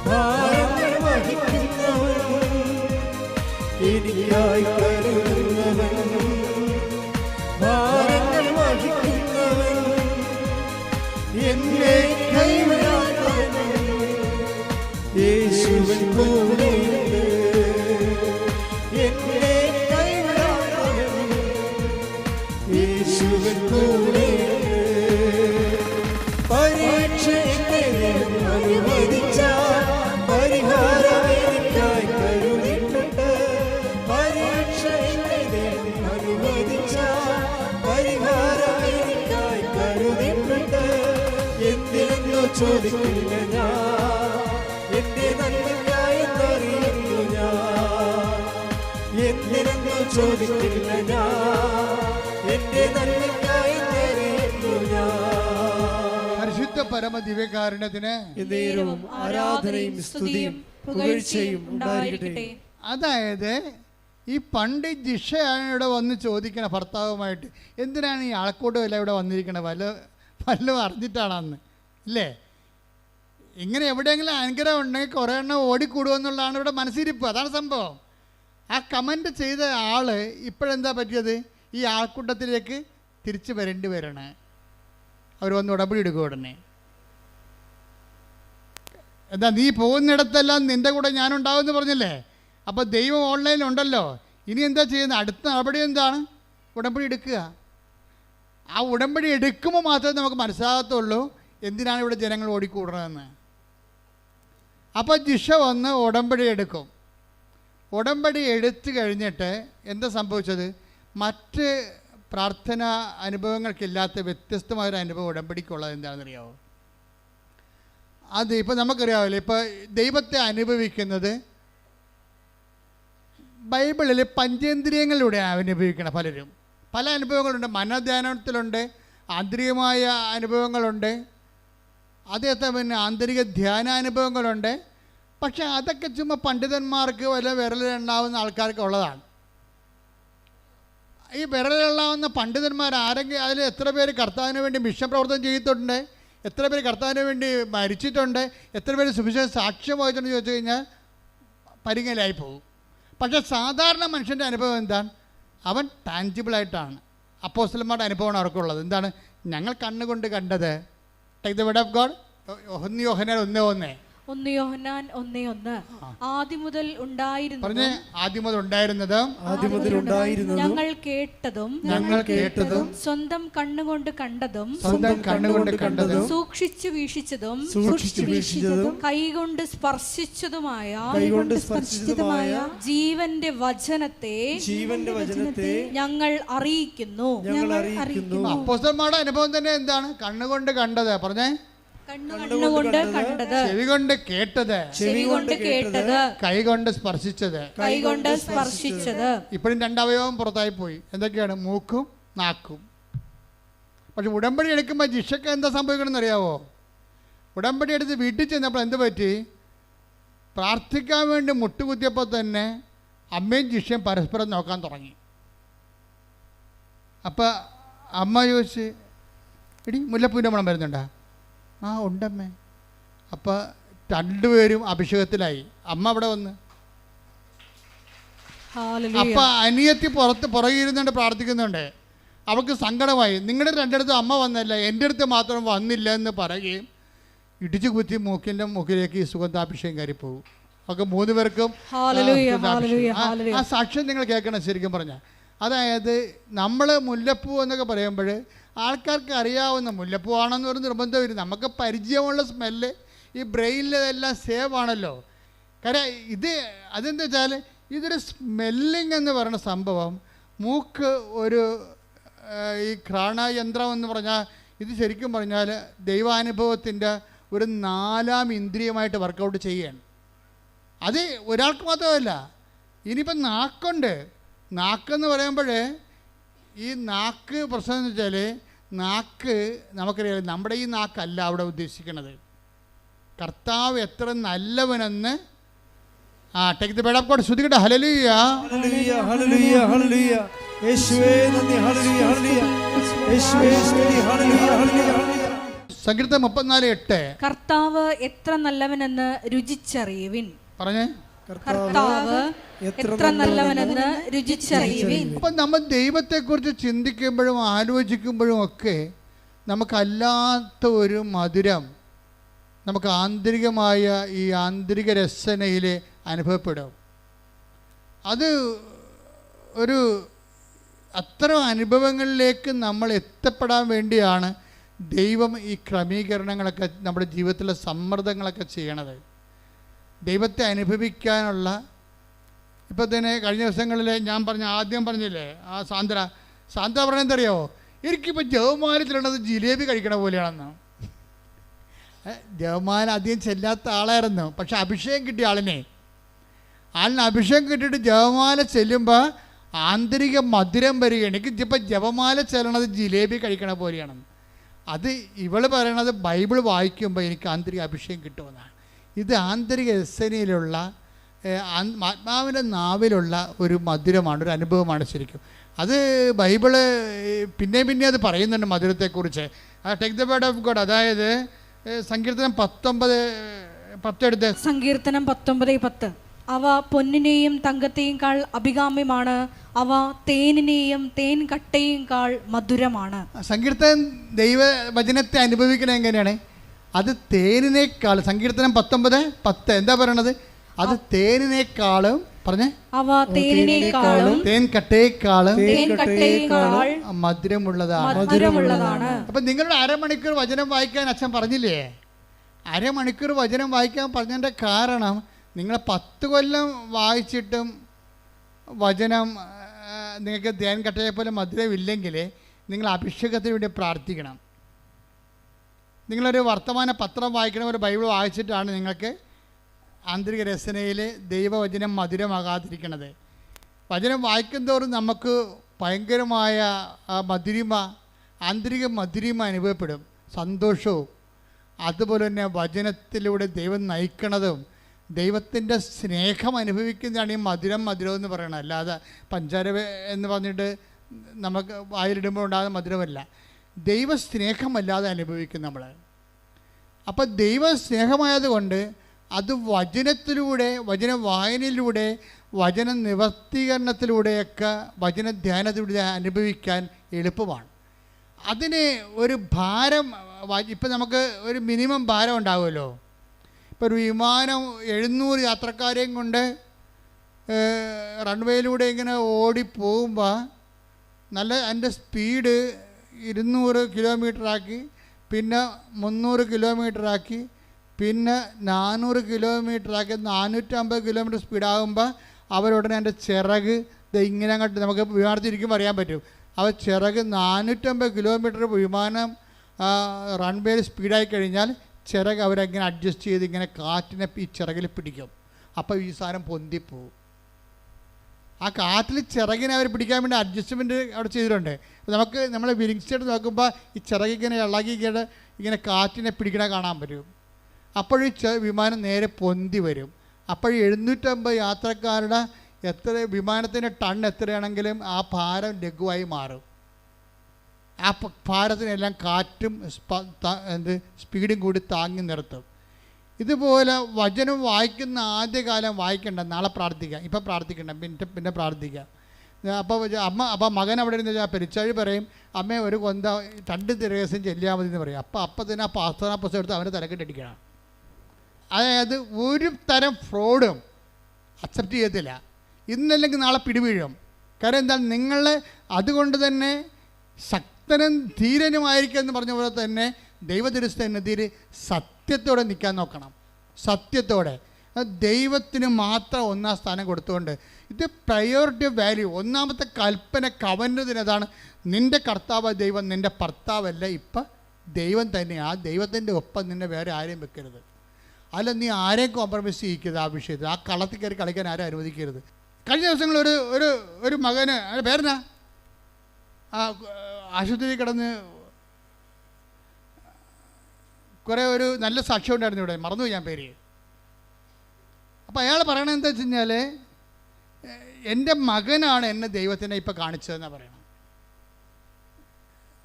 ഭാരങ്ങൾ വഹിക്കുന്നവൻ, എനിക്കായി കരുതുന്നവൻ, ഭാരങ്ങൾ വഹിക്കുന്നവൻ, എന്നെ കൈവിടാത്തവൻ, യേശുവിൻ കൂടെയുണ്ട്. എന്നെ കൈവിടാത്തവൻ, യേശുവിൻ കൂടെയുണ്ട്. പരീക്ഷ അനുവദിച്ചാൽ പരിഹാരം എനിക്കായി കരുതിയിട്ടുണ്ട്. പരീക്ഷ അനുവദിച്ചാൽ പരിഹാരം എനിക്കായി കരുതിയിട്ടുണ്ട്. എന്തിനെന്നോ ചോദിക്കില്ല ഞാൻ, എന്റെ നന്മയ്ക്കായെന്നറിയുന്നു ഞാൻ. എന്തിനെന്നോ ചോദിക്കില്ല ഞാൻ, എന്റെ നന്മയ്ക്കായെന്നറിയുന്നു ഞാൻ. പരിശുദ്ധ പരമ ദിവ്യകാരുണ്യത്തിന് ആരാധനയും സ്തുതിയും പുകഴ്ചയും ഉണ്ടായിരിക്കട്ടെ. അതായത് ഈ പണ്ഡിറ്റ് ജിഷയുടെ വന്ന് ചോദിക്കണ ഭർത്താവുമായിട്ട്, എന്തിനാണ് ഈ ആൾക്കൂട്ടം എല്ലാം ഇവിടെ വന്നിരിക്കണത്? വല്ലതും അറിഞ്ഞിട്ടാണെന്ന് ഇല്ലേ? ഇങ്ങനെ എവിടെയെങ്കിലും അനുഗ്രഹം ഉണ്ടെങ്കിൽ കുറേ എണ്ണം ഓടിക്കൂടുമെന്നുള്ളതാണ് ഇവിടെ മനസ്സിരിപ്പ്. അതാണ് സംഭവം. ആ കമൻറ്റ് ചെയ്ത ആൾ ഇപ്പോഴെന്താ പറ്റിയത്? ഈ ആൾക്കൂട്ടത്തിലേക്ക് തിരിച്ചു വരേണ്ടി വരണം. അവർ വന്ന് ഉടമ്പടി എടുക്കുക ഉടനെ. എന്താ നീ പോകുന്നിടത്തെല്ലാം നിൻ്റെ കൂടെ ഞാനുണ്ടാവുമെന്ന് പറഞ്ഞില്ലേ? അപ്പോൾ ദൈവം ഓൺലൈനിലുണ്ടല്ലോ. ഇനി എന്താ ചെയ്യുന്നത്? അടുത്ത നടപടി എന്താണ്? ഉടമ്പടി എടുക്കുക. ആ ഉടമ്പടി എടുക്കുമ്പോൾ മാത്രമേ നമുക്ക് മനസ്സിലാകത്തുള്ളൂ എന്തിനാണ് ഇവിടെ ജനങ്ങൾ ഓടിക്കൂടണമെന്ന്. അപ്പോൾ ജിഷ വന്ന് ഉടമ്പടി എടുക്കും. ഉടമ്പടി എടുത്തു കഴിഞ്ഞിട്ട് എന്താ സംഭവിച്ചത്? മറ്റ് പ്രാർത്ഥന അനുഭവങ്ങൾക്കില്ലാത്ത വ്യത്യസ്തമായൊരു അനുഭവം ഉടമ്പടിക്കുള്ളത് എന്താണെന്നറിയാമോ? അത് ഇപ്പോൾ നമുക്കറിയാമല്ലോ, ഇപ്പോൾ ദൈവത്തെ അനുഭവിക്കുന്നത് ബൈബിളിൽ പഞ്ചേന്ദ്രിയങ്ങളിലൂടെ അനുഭവിക്കണം. പലരും പല അനുഭവങ്ങളുണ്ട്. മനധ്യാനത്തിലുണ്ട്, ആന്തരികമായ അനുഭവങ്ങളുണ്ട്, അതേത്തെ പിന്നെ ആന്തരിക ധ്യാനാനുഭവങ്ങളുണ്ട്. പക്ഷേ അതൊക്കെ ചുമ്മാ പണ്ഡിതന്മാർക്ക് വല്ല വിരലിലുണ്ടാവുന്ന ആൾക്കാർക്ക് ഉള്ളതാണ്. ഈ വിരലിലുണ്ടാവുന്ന പണ്ഡിതന്മാർ ആരെങ്കിലും അതിൽ എത്ര പേര് കർത്താവിന് വേണ്ടി മിഷൻ പ്രവർത്തനം ചെയ്തിട്ടുണ്ട്, എത്ര പേര് കർത്താവിന് വേണ്ടി മരിച്ചിട്ടുണ്ട്, എത്ര പേര് സുവിശേഷ സാക്ഷ്യം വഹിച്ചിട്ടുണ്ട് ചോദിച്ചു കഴിഞ്ഞാൽ പരിങ്ങലായി പോകും. പക്ഷേ സാധാരണ മനുഷ്യൻ്റെ അനുഭവം എന്താണ്? അവൻ ടാഞ്ചിബിളായിട്ടാണ്. അപ്പോസ്തലന്മാരുടെ അനുഭവമാണ് അവർക്കുള്ളത്. എന്താണ്? ഞങ്ങൾ കണ്ണുകൊണ്ട് കണ്ടത്. Take the word of God. 1 യോഹന്നാൻ 1:1. 1 യോഹന്നാൻ 1:1. ആദ്യം മുതൽ ഉണ്ടായിരുന്നതും ഞങ്ങൾ കേട്ടതും സ്വന്തം കണ്ണുകൊണ്ട് കണ്ടതും സൂക്ഷിച്ചു വീക്ഷിച്ചതും കൈകൊണ്ട് സ്പർശിച്ചതുമായ ജീവന്റെ വചനത്തെ ഞങ്ങൾ അറിയിക്കുന്നു. അപ്പോസ്തലന്മാരുടെ അനുഭവം തന്നെ എന്താണ്? കണ്ണുകൊണ്ട് കണ്ടത്. പറഞ്ഞേ. കണ്ണുകൊണ്ട് കണ്ടത്, ചെവികൊണ്ട് കേട്ടത്, കൈകൊണ്ട് സ്പർശിച്ചത്. ഇപ്പോഴും 2 അവയവം പുറത്തായി പോയി. എന്തൊക്കെയാണ്? മൂക്കും നാക്കും. പക്ഷെ ഉടമ്പടി എടുക്കുമ്പോൾ ജിഷയ്ക്ക് എന്താ സംഭവിക്കണമെന്ന് അറിയാവോ? ഉടമ്പടി എടുത്ത് വീട്ടിൽ ചെന്നപ്പോൾ എന്ത് പറ്റി? പ്രാർത്ഥിക്കാൻ വേണ്ടി മുട്ടുകുത്തിയപ്പോൾ തന്നെ അമ്മയും ജിഷയും പരസ്പരം നോക്കാൻ തുടങ്ങി. അപ്പം അമ്മ ചോദിച്ച്, എടി മുല്ലപ്പൂവിൻ്റെ മണം വരുന്നുണ്ടാ? ആ ഉണ്ടമ്മേ. അപ്പം 2 പേരും അഭിഷേകത്തിലായി. അമ്മ അവിടെ വന്ന്. അപ്പം അനിയത്തി പുറകിരുന്നുണ്ട് പ്രാർത്ഥിക്കുന്നുണ്ട്. അവൾക്ക് സങ്കടമായി. നിങ്ങളുടെ 2 അമ്മ വന്നല്ല, എൻ്റെ അടുത്ത് മാത്രം വന്നില്ല എന്ന് പറയുകയും ഇടിച്ചു കുത്തി മൂക്കിലേക്ക് ഈ സുഗന്ധാഭിഷേകം കയറിപ്പോകും. അവർക്ക് 3 പേർക്കും ആ സാക്ഷ്യം നിങ്ങൾ കേൾക്കണം. ശരിക്കും പറഞ്ഞാൽ അതായത് നമ്മൾ മുല്ലപ്പൂ എന്നൊക്കെ പറയുമ്പോൾ ആൾക്കാർക്ക് അറിയാവുന്ന മുല്ലപ്പൂവാണെന്ന് പറഞ്ഞ് നിർബന്ധമില്ല. നമുക്ക് പരിചയമുള്ള സ്മെല്ല് ഈ ബ്രെയിനിലെല്ലാം സേവ് ആണല്ലോ. കാര്യം അതെന്താ വെച്ചാൽ ഇതൊരു സ്മെല്ലിംഗ് എന്ന് പറയുന്ന സംഭവം. മൂക്ക് ഒരു ഈ ഘ്രാണയന്ത്രം എന്ന് പറഞ്ഞാൽ ഇത് ശരിക്കും പറഞ്ഞാൽ ദൈവാനുഭവത്തിൻ്റെ ഒരു 4ാം ഇന്ദ്രിയമായിട്ട് വർക്കൗട്ട് ചെയ്യുകയാണ്. അത് ഒരാൾക്ക് മാത്രമല്ല. ഇനിയിപ്പം നാക്കെന്ന് പറയുമ്പോൾ ഈ നാക്ക് പ്രശ്നം എന്ന് വെച്ചാൽ നാക്ക് നമുക്കറിയാം, നമ്മുടെ ഈ നാക്കല്ല അവിടെ ഉദ്ദേശിക്കുന്നത്. കർത്താവ് എത്ര നല്ലവനെന്ന് take the word of God. ശ്രുതികട്ടെ. ഹല്ലേലൂയ, ഹല്ലേലൂയ, ഹല്ലേലൂയ, ഹല്ലേലൂയ. യേശുവേ നന്ദി. ഹല്ലേലൂയ, ഹല്ലേലൂയ. യേശുവേ സ്തുതി. ഹല്ലേലൂയ, ഹല്ലേലൂയ. സങ്കീർത്തനം 34:8. കർത്താവ് എത്ര നല്ലവനെന്ന് രുചിച്ചറിയുവിൻ. പറഞ്ഞേ. കർത്താവ് എത്ര നല്ലവനെന്ന് രുചിച്ചറിയുവിൻ. അപ്പം നമ്മൾ ദൈവത്തെക്കുറിച്ച് ചിന്തിക്കുമ്പോഴും ആലോചിക്കുമ്പോഴും ഒക്കെ നമുക്കല്ലാത്ത ഒരു മധുരം നമുക്ക് ആന്തരികമായ ഈ ആന്തരിക രസനയിൽ അനുഭവപ്പെടും. അത് ഒരു അത്തരം അനുഭവങ്ങളിലേക്ക് നമ്മൾ എത്തപ്പെടാൻ വേണ്ടിയാണ് ദൈവം ഈ ക്രമീകരണങ്ങളൊക്കെ നമ്മുടെ ജീവിതത്തിലെ സമ്മർദ്ദങ്ങളൊക്കെ ചെയ്യണത്. ദൈവത്തെ അനുഭവിക്കാനുള്ള ഇപ്പം തന്നെ കഴിഞ്ഞ ദിവസങ്ങളിൽ ഞാൻ ആദ്യം പറഞ്ഞില്ലേ, ആ സാന്ദ്ര പറഞ്ഞെന്തറിയാമോ? എനിക്കിപ്പോൾ ജവമാലത്തിലുള്ളത് ജിലേബി കഴിക്കണ പോലെയാണെന്ന്. ജവമാല അധികം ചെല്ലാത്ത ആളായിരുന്നു. പക്ഷെ അഭിഷേകം കിട്ടിയ ആളിനെ അഭിഷേകം കിട്ടിയിട്ട് ജവമാല ചെല്ലുമ്പോൾ ആന്തരിക മധുരം വരികയാണ്. എനിക്ക് ഇപ്പം ജപമാല ചെല്ലണത് ജിലേബി കഴിക്കണ പോലെയാണെന്ന്. അത് ഇവള് പറയണത് ബൈബിൾ വായിക്കുമ്പോൾ എനിക്ക് ആന്തരിക അഭിഷേകം കിട്ടുമെന്നാണ്. ഇത് ആന്തരിക രസനയിലുള്ള ആത്മാവിൻ്റെ നാവിലുള്ള ഒരു മധുരമാണ്, ഒരു അനുഭവമാണ് ശരിക്കും. അത് ബൈബിള് പിന്നെ അത് പറയുന്നുണ്ട് മധുരത്തെക്കുറിച്ച്. Take the word of God. അതായത് സങ്കീർത്തനം 19:10 എടുത്ത്. സങ്കീർത്തനം 19:10. അവ പൊന്നിനെയും തങ്കത്തെയും കാൾ അഭികാമ്യമാണ്, അവ തേനിനെയും തേൻ കട്ടയും കാൾ മധുരമാണ്. സങ്കീർത്തനം ദൈവവചനത്തെ അനുഭവിക്കണത് എങ്ങനെയാണ്? അത് തേനിനേക്കാൾ, സങ്കീർത്തനം 19:10 എന്താ പറയണത്? അത് തേനിനേക്കാളും പറഞ്ഞേ, അവ തേനിനേക്കാളും തേൻകട്ടയേക്കാളും മധുരമുള്ളതാണ്. അപ്പം നിങ്ങളുടെ അരമണിക്കൂർ വചനം വായിക്കാൻ അച്ഛൻ പറഞ്ഞില്ലേ? അരമണിക്കൂർ വചനം വായിക്കാൻ പറഞ്ഞതിൻ്റെ കാരണം നിങ്ങൾ 10 കൊല്ലം വായിച്ചിട്ടും വചനം നിങ്ങൾക്ക് തേൻകട്ടയെ പോലെ മധുരമില്ലെങ്കിൽ നിങ്ങൾ അഭിഷേകത്തിന് വേണ്ടി പ്രാർത്ഥിക്കണം. നിങ്ങളൊരു വർത്തമാന പത്രം വായിക്കണം, ഒരു ബൈബിൾ വായിച്ചിട്ടാണ് നിങ്ങൾക്ക് ആന്തരിക രസനയിൽ ദൈവവചനം മധുരമാകാതിരിക്കണത്. വചനം വായിക്കുന്തോറും നമുക്ക് ഭയങ്കരമായ മധുരിമ, ആന്തരിക മധുരിമ അനുഭവപ്പെടും, സന്തോഷവും. അതുപോലെ തന്നെ വചനത്തിലൂടെ ദൈവം നയിക്കണതും ദൈവത്തിൻ്റെ സ്നേഹം അനുഭവിക്കുന്നതാണ് ഈ മധുരം എന്ന് പറയണത്. അല്ലാതെ പഞ്ചാര എന്ന് പറഞ്ഞിട്ട് നമുക്ക് വായിലിടുമ്പോൾ ഉണ്ടാകുന്ന മധുരമല്ല, ദൈവസ്നേഹമല്ലാതെ അനുഭവിക്കും നമ്മൾ. അപ്പം ദൈവ സ്നേഹമായതുകൊണ്ട് അത് വചനത്തിലൂടെ, വചന വായനയിലൂടെ, വചന നിവർത്തീകരണത്തിലൂടെയൊക്കെ, വചന ധ്യാനത്തിലൂടെ അനുഭവിക്കാൻ എളുപ്പമാണ്. അതിന് ഒരു ഭാരം, ഇപ്പം നമുക്ക് ഒരു മിനിമം ഭാരം ഉണ്ടാകുമല്ലോ. ഇപ്പോൾ ഒരു വിമാനം 700 യാത്രക്കാരെയും കൊണ്ട് റൺവേയിലൂടെ ഇങ്ങനെ ഓടിപ്പോകുമ്പോൾ നല്ല അതിൻ്റെ സ്പീഡ് 200 കിലോമീറ്ററാക്കി, പിന്നെ 300 കിലോമീറ്ററാക്കി, പിന്നെ 400 കിലോമീറ്ററാക്കി, 450 കിലോമീറ്റർ സ്പീഡാകുമ്പോൾ അവരുടനെ എൻ്റെ ചിറക് ഇങ്ങനെ അങ്ങോട്ട് നമുക്ക് വിമാനത്തിരിക്കുമ്പോൾ അറിയാൻ പറ്റും. അവർ ചിറക് 450 കിലോമീറ്റർ വിമാനം റൺവേയിൽ സ്പീഡായി കഴിഞ്ഞാൽ ചിറക് അവരങ്ങനെ അഡ്ജസ്റ്റ് ചെയ്ത് ഇങ്ങനെ കാറ്റിനെ ഈ ചിറകിൽ പിടിക്കും. അപ്പോൾ ഈ സാധനം പൊന്തിപ്പോവും. ആ കാറ്റിൽ ചിറകിനെ അവർ പിടിക്കാൻ വേണ്ടി അഡ്ജസ്റ്റ്മെൻറ്റ് അവിടെ ചെയ്തിട്ടുണ്ട്. നമുക്ക് നമ്മളെ വിരിങ്സ് എടുത്ത് നോക്കുമ്പോൾ ഈ ചിറകിങ്ങനെ ഇളകിങ്ങനെ ഇങ്ങനെ കാറ്റിനെ പിടിക്കണ കാണാൻ പറ്റും. അപ്പോഴീ വിമാനം നേരെ പൊന്തി വരും. അപ്പോൾ 750 യാത്രക്കാരുടെ വിമാനത്തിൻ്റെ ടൺ എത്രയാണെങ്കിലും ആ ഭാരം ലഘുവായി മാറും. ആ ഭാരത്തിനെല്ലാം കാറ്റും സ്പീഡും കൂടി താങ്ങി നിർത്തും. ഇതുപോലെ വചനം വായിക്കുന്ന ആദ്യകാലം വായിക്കണ്ട, നാളെ പ്രാർത്ഥിക്കാം, ഇപ്പം പ്രാർത്ഥിക്കണ്ട, പിന്നെ പ്രാർത്ഥിക്കാം. അപ്പോൾ മകൻ അവിടെ ഇരുന്ന് പെരിച്ചാഴി പറയും, അമ്മേ ഒരു കൊന്ത 2 ദിവസം ചെല്ലിയാൽ മതി എന്ന് പറയും. അപ്പം തന്നെ ആ പ്രാർത്ഥനാ പുസ്തകം എടുത്ത് അവൻ്റെ തലക്കെട്ടടിക്കണം. അതായത് ഒരു തരം ഫ്രോഡും അക്സെപ്റ്റ് ചെയ്യത്തില്ല. ഇന്നല്ലെങ്കിൽ നാളെ പിടിവീഴും. കാരണം എന്താ, നിങ്ങളെ അതുകൊണ്ട് തന്നെ ശക്തനും ധീരനുമായിരിക്കും എന്ന് പറഞ്ഞ പോലെ തന്നെ ദൈവദൃഷ്ടനെതിരെ സത്യത്തോടെ നിൽക്കാൻ നോക്കണം. സത്യത്തോടെ ദൈവത്തിന് മാത്രം 1-ാം സ്ഥാനം കൊടുത്തുകൊണ്ട് ഇത് പ്രയോറിറ്റി വാല്യൂ. ഒന്നാമത്തെ കൽപ്പന കവന്നതിനതാണ്, നിൻ്റെ കർത്താവ് ദൈവം, നിൻ്റെ ഭർത്താവല്ല, ഇപ്പം ദൈവം തന്നെയാണ്. ആ ദൈവത്തിൻ്റെ ഒപ്പം നിന്നെ വേറെ ആരെയും വെക്കരുത്. അല്ല, നീ ആരെയും കോംപ്രമൈസ് ചെയ്യിക്കരുത്. ആ വിഷയത്തിൽ ആ കളത്തിൽ കയറി കളിക്കാൻ ആരും അനുവദിക്കരുത്. കഴിഞ്ഞ ദിവസങ്ങൾ ഒരു മകന്, പേരെന്നാ, ആശുപത്രിയിൽ കിടന്ന് കുറേ ഒരു നല്ല സാക്ഷ്യം ഉണ്ടായിരുന്നു ഇവിടെ, മറന്നുപോയി ഞാൻ പേര്. അപ്പോൾ അയാൾ പറയണത് എന്താ വെച്ച് കഴിഞ്ഞാൽ, എൻ്റെ മകനാണ് എന്നെ ദൈവത്തിനെ ഇപ്പോൾ കാണിച്ചതെന്നാണ് പറയണം.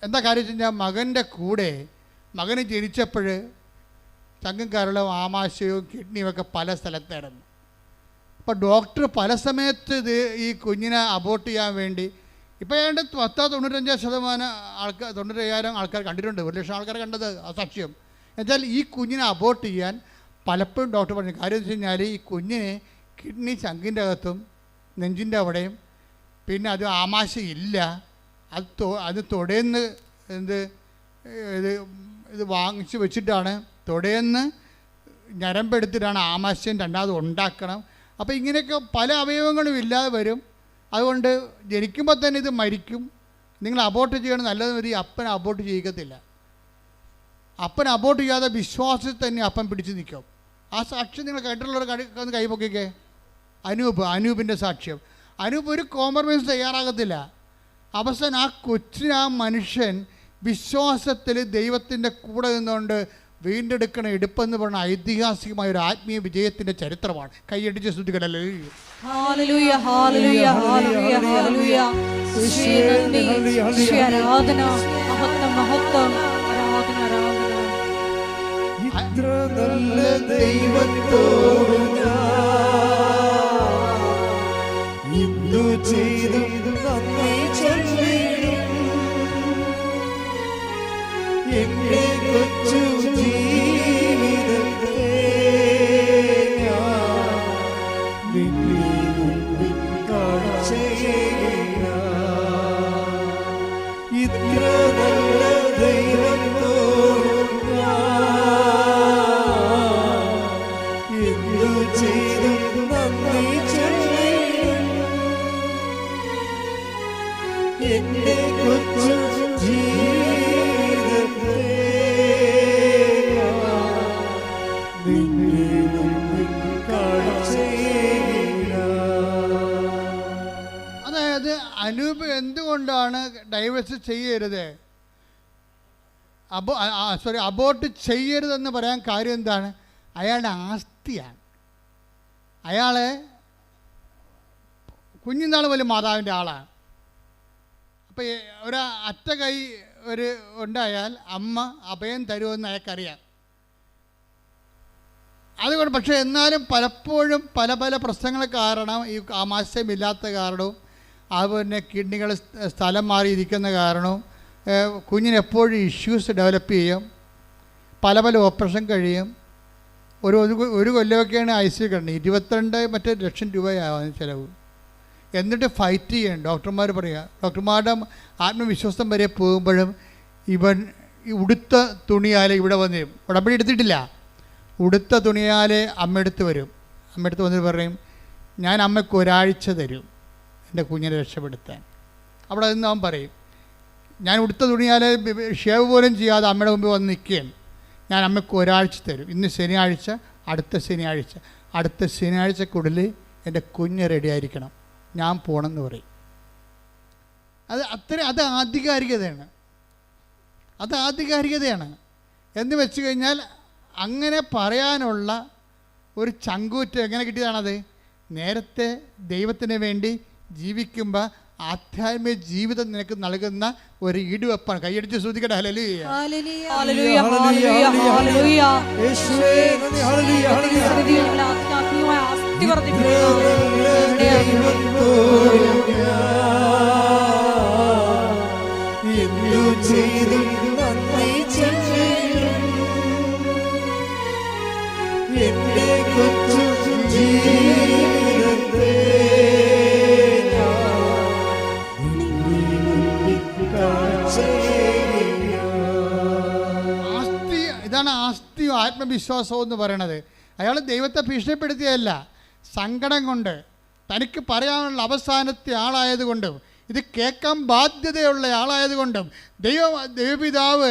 എന്താ കാര്യം വെച്ച് കഴിഞ്ഞാൽ, മകൻ്റെ കൂടെ മകന് ജനിച്ചപ്പോൾ ചങ്കും കരളും ആമാശയവും കിഡ്നിയും ഒക്കെ പല സ്ഥലത്തായിരുന്നു. അപ്പോൾ ഡോക്ടർ പല സമയത്ത് ഈ കുഞ്ഞിനെ അബോർട്ട് ചെയ്യാൻ വേണ്ടി, ഇപ്പോൾ ഏതാണ്ട് 95% ആൾക്കാർ, 95,000 ആൾക്കാർ കണ്ടിട്ടുണ്ട്. 1,00,000 ആൾക്കാർ കണ്ടത് ആ സാക്ഷ്യം. എന്നുവെച്ചാൽ ഈ കുഞ്ഞിനെ അബോർട്ട് ചെയ്യാൻ പലപ്പോഴും ഡോക്ടർ പറഞ്ഞു. കാര്യം വെച്ച് കഴിഞ്ഞാൽ ഈ കുഞ്ഞിന് കിഡ്നി ചങ്കിൻ്റെ അകത്തും നെഞ്ചിൻ്റെ അവിടെയും, പിന്നെ അത് ആമാശയില്ല, അത് തൊടേന്ന് ഇത് വാങ്ങിച്ച് വെച്ചിട്ടാണ്, തൊടേന്ന് ഞരമ്പെടുത്തിട്ടാണ് ആമാശയം രണ്ടാമത് ഉണ്ടാക്കണം. അപ്പോൾ ഇങ്ങനെയൊക്കെ പല അവയവങ്ങളും ഇല്ലാതെ വരും. അതുകൊണ്ട് ജനിക്കുമ്പോൾ തന്നെ ഇത് മരിക്കും. നിങ്ങൾ അബോർട്ട് ചെയ്യണം, നല്ലത് വരും. അപ്പൻ അബോർട്ട് ചെയ്യിക്കത്തില്ല. അപ്പൻ അബോർട്ട് ചെയ്യാതെ വിശ്വാസത്തിൽ തന്നെ അപ്പൻ പിടിച്ച് നിൽക്കും. ആ സാക്ഷ്യം നിങ്ങൾ കേട്ടിട്ടുള്ളവർ ഒന്ന് കൈപൊക്കിക്കേ. അനൂപിൻ്റെ സാക്ഷ്യം. അനൂപ് ഒരു കോംപ്രമൈസ് തയ്യാറാകത്തില്ല. അവസാനം ആ കൊച്ചിന്, ആ മനുഷ്യൻ വിശ്വാസത്തിൽ ദൈവത്തിൻ്റെ കൂടെ നിന്നുകൊണ്ട് വീണ്ടെടുക്കണ എടുപ്പെന്ന് പറഞ്ഞ ഐതിഹാസികമായ ഒരു ആത്മീയ വിജയത്തിൻ്റെ ചരിത്രമാണ്. കൈയടിച്ച് സ്തുതിക്കണല്ലേ. ഇത്ര നല്ല ദൈവത്തോട് ഇന്നു ചെയ്തു നന്ദി ചൊല്ലിടും. എന്റെ കൊച്ചു എന്റെ കൊച്ചു ജീവിതത്തെ നിന്നെ മുമ്പിൽ കാഴ്ചയേകിടാം. അതായത് അനൂപ് എന്തുകൊണ്ടാണ് ഡൈവേഴ്സ് ചെയ്യരുത്, അബോർട്ട് ചെയ്യരുതെന്ന് പറയാൻ കാര്യം എന്താണ്? അയാളുടെ ആസ്തിയാണ്. അയാളെ കുഞ്ഞുനാൾ പോലും മാതാവിൻ്റെ ആളാണ്. അപ്പോൾ ഒരു അറ്റ കൈ ഉണ്ടായാൽ അമ്മ അഭയം തരുമെന്ന് അയാൾക്കറിയാം. അതുകൊണ്ട് പക്ഷേ എന്നാലും പലപ്പോഴും പല പല പ്രശ്നങ്ങൾ കാരണം, ഈ ആമാശയമില്ലാത്ത കാരണവും അതുപോലെ കിഡ്നികൾ സ്ഥലം മാറിയിരിക്കുന്ന കാരണവും കുഞ്ഞിനെപ്പോഴും ഇഷ്യൂസ് ഡെവലപ്പ് ചെയ്യും. പല പല ഓപ്പറേഷൻ കഴിയും. ഒരു കൊല്ലമൊക്കെയാണ് ICU കിടന്നത്. 22 ലക്ഷം രൂപയാവും ചിലവ്. എന്നിട്ട് ഫൈറ്റ് ചെയ്യണം. ഡോക്ടർമാർ പറയുക, ഡോക്ടർമാരുടെ ആത്മവിശ്വാസം വരെ പോകുമ്പോഴും ഇവൻ ഈ ഉടുത്ത തുണിയാലെ ഇവിടെ വന്നു, ഉടമ്പടി എടുത്തിട്ടില്ല, ഉടുത്ത തുണിയാലെ അമ്മയെടുത്ത് വരും. അമ്മയെടുത്ത് വന്നിട്ട് പറയും, ഞാൻ അമ്മയ്ക്ക് ഒരാഴ്ച തരും എൻ്റെ കുഞ്ഞിനെ രക്ഷപ്പെടുത്താൻ. അവിടെ നിന്ന് അവൻ പറയും, ഞാൻ ഉടുത്ത തുണിയാലെ ഷേവ് പോലും ചെയ്യാതെ അമ്മയുടെ മുമ്പിൽ വന്ന് നിൽക്കുകയാണ്, ഞാൻ അമ്മയ്ക്ക് ഒരാഴ്ച തരും. ഇന്ന് ശനിയാഴ്ച, അടുത്ത ശനിയാഴ്ചക്കുള്ളിൽ എൻ്റെ കുഞ്ഞ് റെഡിയായിരിക്കണം, ഞാൻ പോകണമെന്ന് പറയും. അത് ആധികാരികതയാണ്. എന്ന് വെച്ച് കഴിഞ്ഞാൽ അങ്ങനെ പറയാനുള്ള ഒരു ചങ്കൂറ്റം എങ്ങനെ കിട്ടിയതാണത്? നേരത്തെ ദൈവത്തിന് വേണ്ടി ജീവിക്കുമ്പോൾ ആധ്യാത്മിക ജീവിതം നിനക്ക് നൽകുന്ന ഒരു ഈടുവെപ്പാണ്. കൈയടിച്ച് ശ്രദ്ധിക്കട്ടെ. ഹല്ലേലൂയ. ഇതാണ് ആസ്തിയും ആത്മവിശ്വാസവും എന്ന് പറയണത്. അയാൾ ദൈവത്തെ ഭീഷണിപ്പെടുത്തിയതല്ല, സങ്കടം കൊണ്ട്, തനിക്ക് പറയാനുള്ള അവസാനത്തെ ആളായതുകൊണ്ടും ഇത് കേൾക്കാൻ ബാധ്യതയുള്ള ആളായതുകൊണ്ടും ദൈവപിതാവ്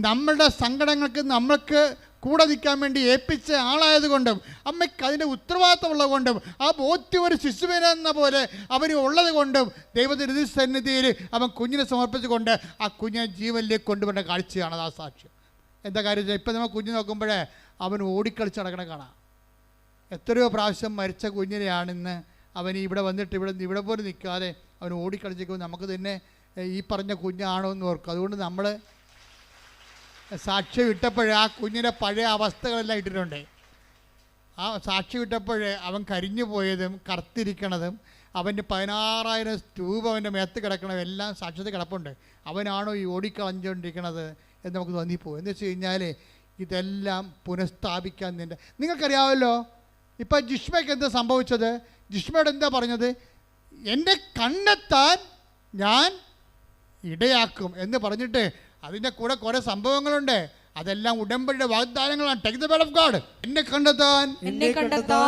നമ്മളുടെ സങ്കടങ്ങൾക്ക് നമ്മൾക്ക് കൂടെ നിൽക്കാൻ വേണ്ടി ഏൽപ്പിച്ച ആളായതുകൊണ്ടും അമ്മയ്ക്ക് അതിൻ്റെ ഉത്തരവാദിത്തമുള്ളത് കൊണ്ടും ആ ബോധ്യം ഒരു ശിശുവിനെന്ന പോലെ അവന് ഉള്ളത് കൊണ്ടും ദൈവത്തിൻ്റെ സന്നിധിയിൽ അവൻ കുഞ്ഞിനെ സമർപ്പിച്ചുകൊണ്ട് ആ കുഞ്ഞിനെ ജീവനിലേക്ക് കൊണ്ടുവരുന്ന കാഴ്ചയാണ് ആ സാക്ഷ്യം. എന്താ കാര്യം? ഇപ്പം നമ്മൾ കുഞ്ഞ് നോക്കുമ്പോഴേ അവൻ ഓടിക്കളിച്ച് നടക്കണ കാണാം. എത്രയോ പ്രാവശ്യം മരിച്ച കുഞ്ഞിനെയാണ് ഇന്ന് അവൻ ഇവിടെ വന്നിട്ട് ഇവിടെ പോലും നിൽക്കാതെ അവൻ ഓടിക്കളിച്ചേക്കുമ്പോൾ നമുക്ക് തന്നെ ഈ പറഞ്ഞ കുഞ്ഞാണോ എന്ന് ഓർക്കും. അതുകൊണ്ട് നമ്മൾ സാക്ഷി വിട്ടപ്പോഴേ ആ കുഞ്ഞിൻ്റെ പഴയ അവസ്ഥകളെല്ലാം ഇട്ടിട്ടുണ്ട്. ആ സാക്ഷി വിട്ടപ്പോഴേ അവൻ കരിഞ്ഞു പോയതും കറുത്തിരിക്കണതും അവൻ്റെ 16,000 രൂപ അവൻ്റെ മേത്ത് കിടക്കണതും എല്ലാം സാക്ഷ്യത്തിൽ കിടപ്പുണ്ട്. അവനാണോ ഈ ഓടിക്കളഞ്ഞുകൊണ്ടിരിക്കണത് എന്ന് നമുക്ക് തോന്നിപ്പോകും. എന്ന് വെച്ച് കഴിഞ്ഞാൽ ഇതെല്ലാം പുനഃസ്ഥാപിക്കാൻ നിങ്ങൾക്കറിയാമല്ലോ. ഇപ്പം ജിഷ്മയ്ക്ക് എന്താ സംഭവിച്ചത്? ജിഷ്മയോട് എന്താ പറഞ്ഞത്? എന്നെ കണ്ടെത്താൻ ഞാൻ ഇടയാക്കും എന്ന് പറഞ്ഞിട്ട് അതിൻ്റെ കൂടെ കുറേ സംഭവങ്ങളുണ്ട്. അതെല്ലാം ഉടമ്പടിയുടെ വാഗ്ദാനങ്ങളാണ്. Take the word of God. എന്നെ കണ്ടെത്താൻ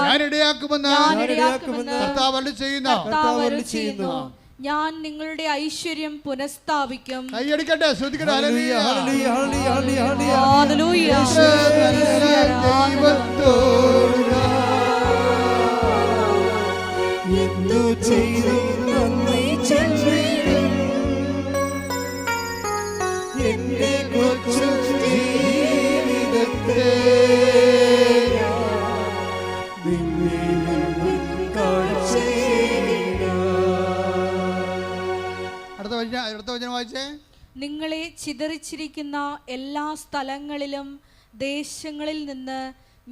ഞാൻ ഇടയാക്കുമെന്ന് കർത്താവ് അരുളിച്ചെയ്യുന്നു. ഞാൻ നിങ്ങളുടെ ഐശ്വര്യം പുനഃസ്ഥാപിക്കും. കൈയടിക്കട്ടെ, ശ്രദ്ധിക്കട്ടെ. ഹല്ലേലൂയ. അടുത്ത വചനം വായിച്ചേ. നിങ്ങളെ ചിതറിച്ചിരിക്കുന്ന എല്ലാ സ്ഥലങ്ങളിലും ദേശങ്ങളിൽ നിന്ന്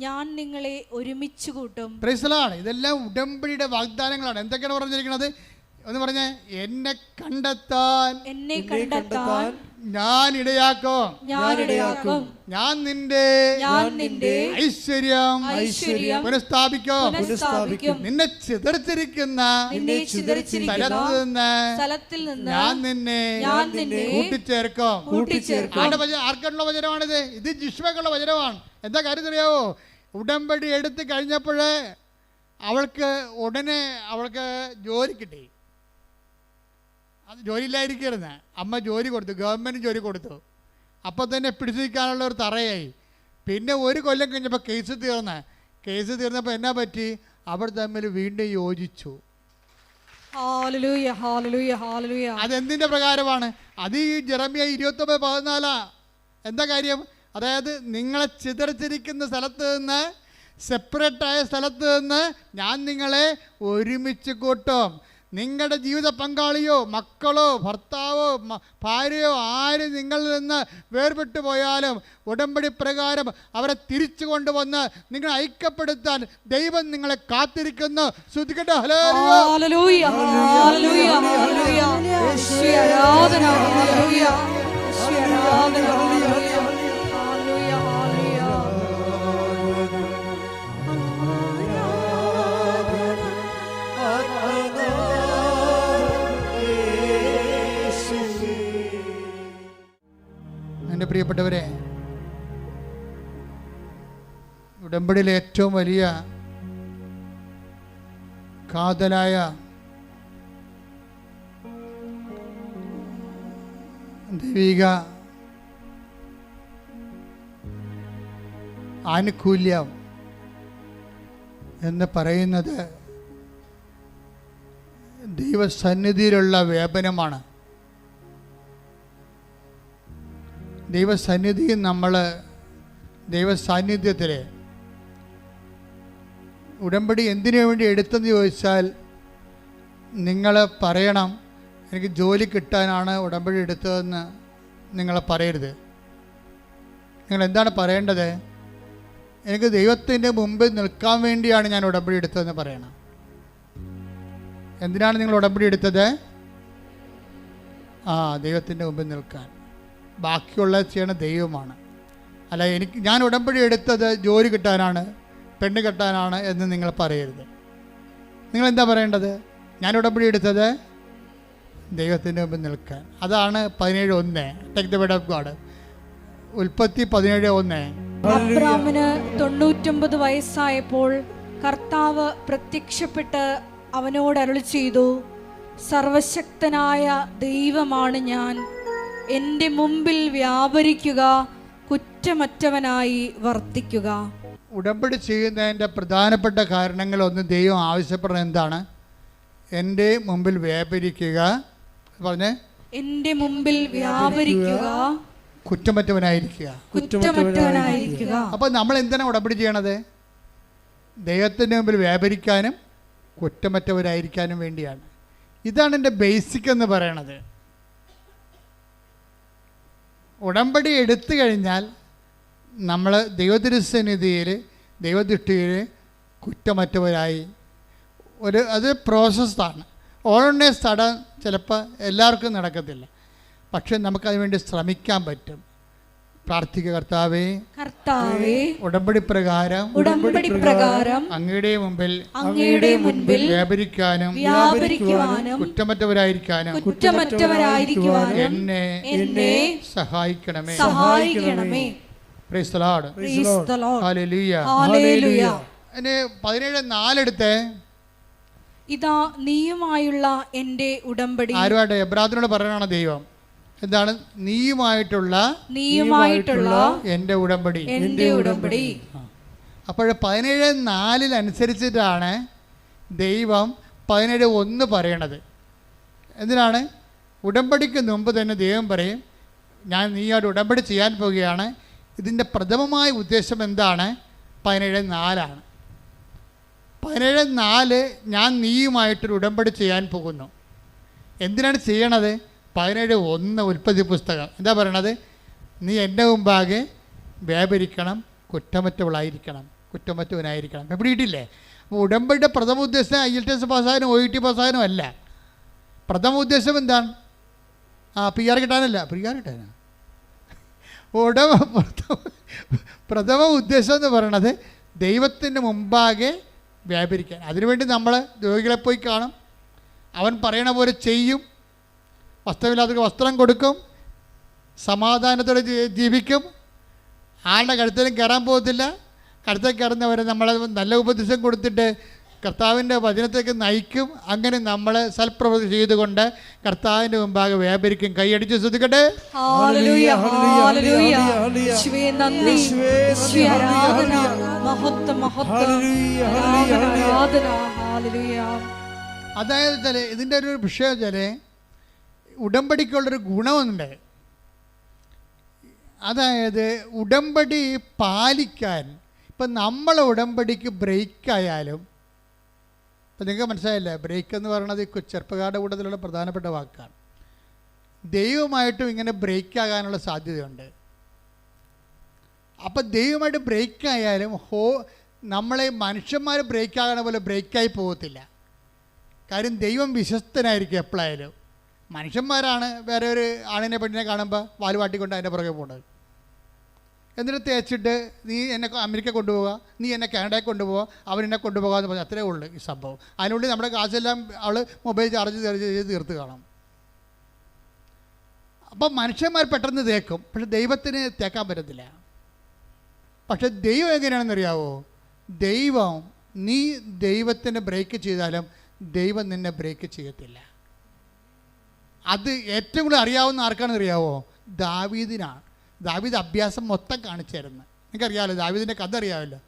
ഞാൻ നിങ്ങളെ ഒരുമിച്ച് കൂട്ടും. Praise the Lord. ഇതെല്ലാം ഉടമ്പടിയുടെ വാഗ്ദാനങ്ങളാണ്. എന്തൊക്കെയാണ് പറഞ്ഞിരിക്കുന്നത് എന്ന് പറഞ്ഞേ? എന്നെ കണ്ടെത്താൻ ഞാൻ ഇടയാക്കും. ഞാൻ നിന്റെ ഐശ്വര്യം പുനഃസ്ഥാപിക്കും. നിന്നെ ചിതറിച്ചിരിക്കുന്ന സ്ഥലത്തിൽ നിന്ന് ഞാൻ നിന്നെ കൂട്ടിച്ചേർക്കും. ആർക്കുള്ള വചനമാണിത്? ഇത് ജിഷ്മയ്ക്കുള്ള വചനമാണ്. എന്താ കാര്യം അറിയാവോ? ഉടമ്പടി എടുത്ത് കഴിഞ്ഞപ്പോഴേ അവൾക്ക് ഉടനെ ജോലി കിട്ടി. അത് ജോലിയില്ലായിരിക്കരുന്ന്. അമ്മ ജോലി കൊടുത്തു, ഗവൺമെൻറ് ജോലി കൊടുത്തു. അപ്പോൾ തന്നെ പിടിച്ചു നിൽക്കാനുള്ള ഒരു തറയായി. പിന്നെ ഒരു കൊല്ലം കഴിഞ്ഞപ്പോൾ കേസ് തീർന്നപ്പോൾ എന്നാ പറ്റി? അവർ തമ്മിൽ വീണ്ടും യോജിച്ചു. ഹല്ലേലൂയ, ഹല്ലേലൂയ, ഹല്ലേലൂയ. അതെന്തിൻ്റെ പ്രകാരമാണ്? അത് ഈ ജെറമ്യ 29:14. എന്താ കാര്യം? അതായത് നിങ്ങളെ ചിതറിച്ചിരിക്കുന്ന സ്ഥലത്ത് നിന്ന്, സെപ്പറേറ്റായ സ്ഥലത്ത് നിന്ന് ഞാൻ നിങ്ങളെ ഒരുമിച്ച് കൂട്ടും. നിങ്ങളുടെ ജീവിത പങ്കാളിയോ മക്കളോ ഭർത്താവോ ഭാര്യയോ ആരും നിങ്ങളിൽ നിന്ന് വേർപെട്ടു പോയാലും ഉടമ്പടി പ്രകാരം അവരെ തിരിച്ചു കൊണ്ടുവന്ന് നിങ്ങളെ ഐക്യപ്പെടുത്താൻ ദൈവം നിങ്ങളെ കാത്തിരിക്കുന്നു. ശ്രദ്ധിക്കട്ടെ. ഹല്ലേലൂയ, ഹല്ലേലൂയ, ഹല്ലേലൂയ. യേശുവേ ആരാധന, ഹല്ലേലൂയ. യേശുവേ ആരാധന, ഹല്ലേലൂയ. ഹല്ലേലൂയ, ഹല്ലേലൂയ. എൻ്റെ പ്രിയപ്പെട്ടവരെ, ഉടമ്പടിയിലെ ഏറ്റവും വലിയ കാതലായ ദൈവിക ആനുകൂല്യം എന്ന് പറയുന്നത് ദൈവസന്നിധിയിലുള്ള വ്യാപനമാണ്. ദൈവസന്നിധിയിൽ നമ്മൾ ദൈവസാന്നിധ്യത്തിൽ ഉടമ്പടി എന്തിനു വേണ്ടി എടുത്തെന്ന് ചോദിച്ചാൽ നിങ്ങൾ പറയണം, എനിക്ക് ജോലി കിട്ടാനാണ് ഉടമ്പടി എടുത്തതെന്ന് നിങ്ങൾ പറയരുത്. നിങ്ങൾ എന്താണ് പറയേണ്ടത്? എനിക്ക് ദൈവത്തിൻ്റെ മുമ്പിൽ നിൽക്കാൻ വേണ്ടിയാണ് ഞാൻ ഉടമ്പടി എടുത്തതെന്ന് പറയണം. എന്തിനാണ് നിങ്ങൾ ഉടമ്പടി എടുത്തത്? ദൈവത്തിൻ്റെ മുമ്പിൽ നിൽക്കാൻ. ബാക്കിയുള്ളത് ചെയ്യണ ദൈവമാണ്. അല്ല, ഞാൻ ഉടമ്പടി എടുത്തത് ജോലി കിട്ടാനാണ്, പെണ്ണ് കെട്ടാനാണ് എന്ന് നിങ്ങൾ പറയരുത്. നിങ്ങളെന്താ പറയേണ്ടത്? ഞാൻ ഉടമ്പടി എടുത്തത് ദൈവത്തിൻ്റെ മുമ്പിൽ നിൽക്കാൻ. അതാണ് 17:1. Take the word of God. ഉൽപ്പത്തി 17:1. അബ്രാമിന് 99 വയസ്സായപ്പോൾ കർത്താവ് പ്രത്യക്ഷപ്പെട്ട് അവനോട് അരുളി ചെയ്തു, സർവശക്തനായ ദൈവമാണ് ഞാൻ, എൻ്റെ മുമ്പിൽ വ്യാപരിക്കുക, കുറ്റമറ്റവനായി വർത്തിക്കുക. ഉടമ്പടി ചെയ്യുന്നതിൻ്റെ പ്രധാനപ്പെട്ട കാരണങ്ങളൊന്ന് ദൈവം ആവശ്യപ്പെടുന്നത് എന്താണ്? എൻ്റെ മുമ്പിൽ വ്യാപരിക്കുക. പറഞ്ഞേ, എൻ്റെ മുമ്പിൽ വ്യാപരിക്കുക, കുറ്റമറ്റവനായിരിക്കുക. അപ്പോൾ നമ്മൾ എന്തിനാണ് ഉടമ്പടി ചെയ്യണത്? ദൈവത്തിൻ്റെ മുമ്പിൽ വ്യാപരിക്കാനും കുറ്റമറ്റവരായിരിക്കാനും വേണ്ടിയാണ്. ഇതാണ് എൻ്റെ ബേസിക് എന്ന് പറയണത്. ഉടമ്പടി എടുത്തു കഴിഞ്ഞാൽ നമ്മൾ ദൈവതിരുസന്നിധിയിൽ ദൈവദൃഷ്ടിയിൽ കുറ്റമറ്റവരായി അത് പ്രോസസ്സാണ്. ഓൺലൈൻ തടം ചിലപ്പോൾ എല്ലാവർക്കും നടക്കത്തില്ല, പക്ഷെ നമുക്കതിന് വേണ്ടി ശ്രമിക്കാൻ പറ്റും. പ്രാർത്ഥിക്കുക, കർത്താവേ, ഉടമ്പടി പ്രകാരം അങ്ങയുടെ മുമ്പിൽ വ്യാപരിക്കാനും കുറ്റമറ്റവരായിരിക്കാനും എന്നെ സഹായിക്കണമേ. Praise the Lord. ഹല്ലേലൂയ. 17:4 എടുത്തേ. ഇതാ നീയുമായുള്ള എൻ്റെ ഉടമ്പടി. ആരുമായിട്ട്? എബ്രാത്തിനോട് പറയണ ദൈവം. എന്താണ്? നീയുമായിട്ടുള്ള എൻ്റെ ഉടമ്പടി. അപ്പോൾ 17:4 അനുസരിച്ചിട്ടാണ് ദൈവം 17:1 പറയണത്. എന്തിനാണ്? ഉടമ്പടിക്ക് മുമ്പ് തന്നെ ദൈവം പറയും, ഞാൻ നീയോട് ഉടമ്പടി ചെയ്യാൻ പോവുകയാണ്. ഇതിൻ്റെ പ്രഥമമായ ഉദ്ദേശം എന്താണ്? 17:4 17:4 ഞാൻ നീയുമായിട്ടൊരു ഉടമ്പടി ചെയ്യാൻ പോകുന്നു. എന്തിനാണ് ചെയ്യണത്? 17:1 ഉൽപ്പത്തി പുസ്തകം എന്താ പറയണത്? നീ എൻ്റെ മുമ്പാകെ വ്യാപരിക്കണം, കുറ്റമറ്റവനായിരിക്കണം. എവിടെ ഇട്ടില്ലേ? അപ്പോൾ ഉടമ്പടിയുടെ പ്രഥമ ഉദ്ദേശം IELTS പാസ്സാകാനും OET പാസ്സാകാനും അല്ല. പ്രഥമ ഉദ്ദേശം എന്താണ്? PR കിട്ടാനല്ല, PR കിട്ടാനാണ്. പ്രഥമ ഉദ്ദേശം എന്ന് പറയണത് ദൈവത്തിൻ്റെ മുമ്പാകെ വ്യാപരിക്കാൻ. അതിനുവേണ്ടി നമ്മൾ രോഗികളെ പോയി കാണും, അവൻ പറയണ പോലെ ചെയ്യും, വസ്ത്രമില്ലാത്തവർക്ക് വസ്ത്രം കൊടുക്കും, സമാധാനത്തോടെ ജീവിക്കും, ആളുടെ കഴുത്തിലും കയറാൻ പോകത്തില്ല. കഴുത്തിൽ കയറുന്നവരെ നമ്മൾ നല്ല ഉപദേശം കൊടുത്തിട്ട് കർത്താവിൻ്റെ വചനത്തേക്ക് നയിക്കും. അങ്ങനെ നമ്മൾ സൽപ്രവൃത്തി ചെയ്തുകൊണ്ട് കർത്താവിൻ്റെ മുമ്പാകെ വ്യാപരിക്കും. കൈയടിച്ച് ശ്രദ്ധിക്കട്ടെ. ഹല്ലേലൂയ, ഹല്ലേലൂയ. യേശുവേ നന്ദി, യേശുവേ ആരാധന, മഹത്വം, മഹത്വം, ആരാധന, ഹല്ലേലൂയ. അതായത് ഇതിൻ്റെ ഒരു വിഷയം വെച്ചാൽ ഉടമ്പടിക്കുള്ളൊരു ഗുണമുണ്ട്. അതായത് ഉടമ്പടി പാലിക്കാൻ ഇപ്പം നമ്മളെ ഉടമ്പടിക്ക് ബ്രേക്കായാലും, ഇപ്പം നിങ്ങൾക്ക് മനസ്സിലായില്ലേ, ബ്രേക്ക് എന്ന് പറയുന്നത് ചെറുപ്പക്കാരുടെ കൂട്ടത്തിലുള്ള പ്രധാനപ്പെട്ട വാക്കാണ്. ദൈവമായിട്ടും ഇങ്ങനെ ബ്രേക്ക് ആകാനുള്ള സാധ്യതയുണ്ട്. അപ്പം ദൈവമായിട്ട് ബ്രേക്കായാലും നമ്മളെ മനുഷ്യന്മാർ ബ്രേക്കാകണ പോലെ ബ്രേക്കായി പോകത്തില്ല. കാര്യം ദൈവം വിശ്വസ്തനായിരിക്കും എപ്പോഴായാലും. മനുഷ്യന്മാരാണ് വേറെ ഒരു ആണിനെ പെണ്ണിനെ കാണുമ്പോൾ വാലുവാട്ടിക്കൊണ്ട് അതിൻ്റെ പുറകെ പോകുന്നത്. എന്നിട്ട് തേച്ചിട്ട് നീ എന്നെ അമേരിക്ക കൊണ്ടുപോവുക, നീ എന്നെ കാനഡയിൽ കൊണ്ടുപോവുക, അവരെന്നെ കൊണ്ടുപോകുക എന്ന് പറഞ്ഞാൽ അത്രേ ഉള്ളൂ ഈ സംഭവം. അതിനുള്ളിൽ നമ്മുടെ കാശെല്ലാം അവൾ മൊബൈൽ ചാർജ് ചെയ്ത് തീർത്ത് കാണാം. അപ്പം മനുഷ്യന്മാർ പെട്ടെന്ന് തേക്കും, പക്ഷെ ദൈവത്തിന് തേക്കാൻ പറ്റത്തില്ല. പക്ഷെ ദൈവം എങ്ങനെയാണെന്നറിയാവോ? നീ ദൈവത്തിന് ബ്രേക്ക് ചെയ്താലും ദൈവം നിന്നെ ബ്രേക്ക് ചെയ്യത്തില്ല. അത് ഏറ്റവും കൂടുതൽ അറിയാവുന്ന ആർക്കാണെന്ന് അറിയാവോ? ദാവീദിനാണ്. ദാവീദ് അഭ്യാസം മൊത്തം കാണിച്ചു തരുന്നത് നിങ്ങൾക്കറിയാമല്ലോ, ദാവീദിൻ്റെ കഥ അറിയാമല്ലോ.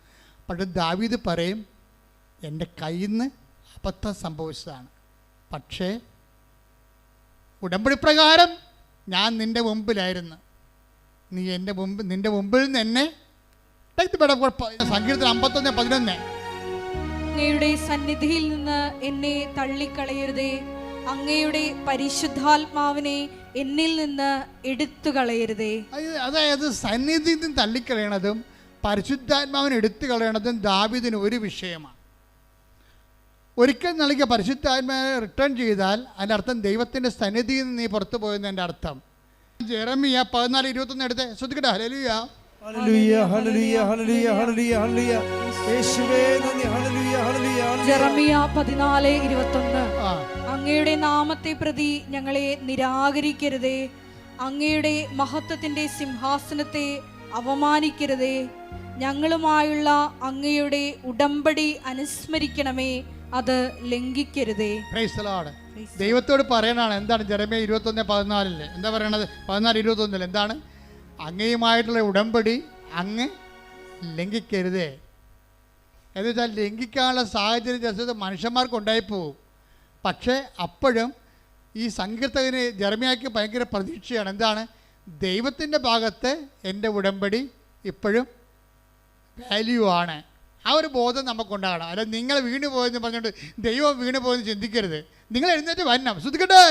പക്ഷെ ദാവീദ് പറയും, എൻ്റെ കയ്യിൽ നിന്ന് അബദ്ധം സംഭവിച്ചതാണ്, പക്ഷേ ഉടമ്പടി പ്രകാരം ഞാൻ നിൻ്റെ മുമ്പിലായിരുന്നു, നീ നിൻ്റെ മുമ്പിൽ നിന്ന് എന്നെ സങ്കീർത്തനം 51:11 അങ്ങയുടെ സന്നിധിയിൽ നിന്ന് എന്നെ തള്ളിക്കളയരുതേ, അങ്ങയുടെ പരിശുദ്ധാത്മാവിനെ എന്നിൽ നിന്ന് എടുത്തു കളയരുതേ. അതായത് സന്നിധിയിൽ നിന്ന് തള്ളിക്കളയണതും പരിശുദ്ധാത്മാവിനെ എടുത്തു കളയണതും ദാവീദിന് ഒരു വിഷയമാണ്. ഒരിക്കൽ നൽകിയ പരിശുദ്ധാത്മാവിനെ റിട്ടേൺ ചെയ്താൽ അതിൻ്റെ അർത്ഥം ദൈവത്തിൻ്റെ സന്നിധിയിൽ നിന്ന് നീ പുറത്തു പോയെന്നതിൻ്റെ അർത്ഥം. ജെറമിയ 14:21 എടുത്ത് ശ്രദ്ധിക്കട്ടെ. ഹല്ലേലൂയ, ഹല്ലേലൂയ, ഹല്ലേലൂയ, ഹല്ലേലൂയ, ഹല്ലേലൂയ, ഹല്ലേലൂയ. യേശുവേ നന്ദി. ഹല്ലേലൂയ, ഹല്ലേലൂയ. ജെറമിയ 14:21 അങ്ങയുടെ നാമത്തെ പ്രതി ഞങ്ങളെ നിരാകരിക്കരുതേ, അങ്ങയുടെ മഹത്വത്തിന്റെ സിംഹാസനത്തെ അവമാനിക്കരുതേ, ഞങ്ങളുമായുള്ള അങ്ങയുടെ ഉടമ്പടി അനുസ്മരിക്കണമേ, അത് ലംഘിക്കരുതേ. Praise the Lord. ദൈവത്തോട് പറയണാണ്. എന്താണ് ജെറമിയ 21:14 എന്താ പറയണത്? 14:21 എന്താണ്? അങ്ങയുമായിട്ടുള്ള ഉടമ്പടി അങ്ങ് ലംഘിക്കരുതേ. എന്ന് വെച്ചാൽ ലംഘിക്കാനുള്ള സാഹചര്യം ചില മനുഷ്യന്മാർക്ക് ഉണ്ടായിപ്പോവും. പക്ഷേ അപ്പോഴും ഈ സങ്കീർത്തകന് ജെറമിയായ്ക്ക് ഭയങ്കര പ്രതീക്ഷയാണ്. എന്താണ്? ദൈവത്തിൻ്റെ ഭാഗത്ത് എൻ്റെ ഉടമ്പടി ഇപ്പോഴും വാല്യൂ ആണ്. ആ ഒരു ബോധം നമുക്കുണ്ടാകണം. അല്ല നിങ്ങൾ വീണു പോയെന്ന് പറഞ്ഞുകൊണ്ട് ദൈവം വീണു പോയെന്ന് ചിന്തിക്കരുത്. നിങ്ങൾ എഴുന്നേറ്റ് വരണം. ശ്രദ്ധിക്കട്ടെ.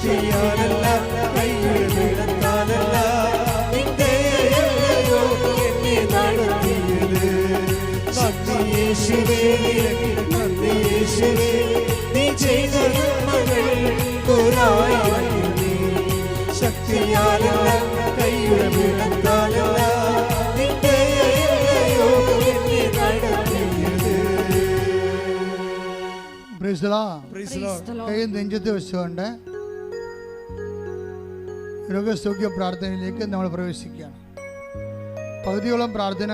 ശക്തിയാലല്ല കൈയുടെ ബലത്താലല്ല നിന്റെ ദയയല്ലയോ എന്നെ നടത്തിയത്. നന്ദി യേശുവേ, നന്ദി യേശുവേ, നീ ചെയ്ത നന്മകൾ ഒരായിരമേ. ശക്തിയാലല്ല കൈയുടെ ബലത്താലല്ല നിന്റെ ദയയല്ലയോ എന്നെ നടത്തിയത്. Praise the Lord. Praise the Lord. കൈ നെഞ്ചത്ത് വെച്ചുകൊണ്ട് രോഗസൗഖ്യ പ്രാർത്ഥനയിലേക്ക് നമ്മൾ പ്രവേശിക്കുകയാണ്. പകുതിയോളം പ്രാർത്ഥന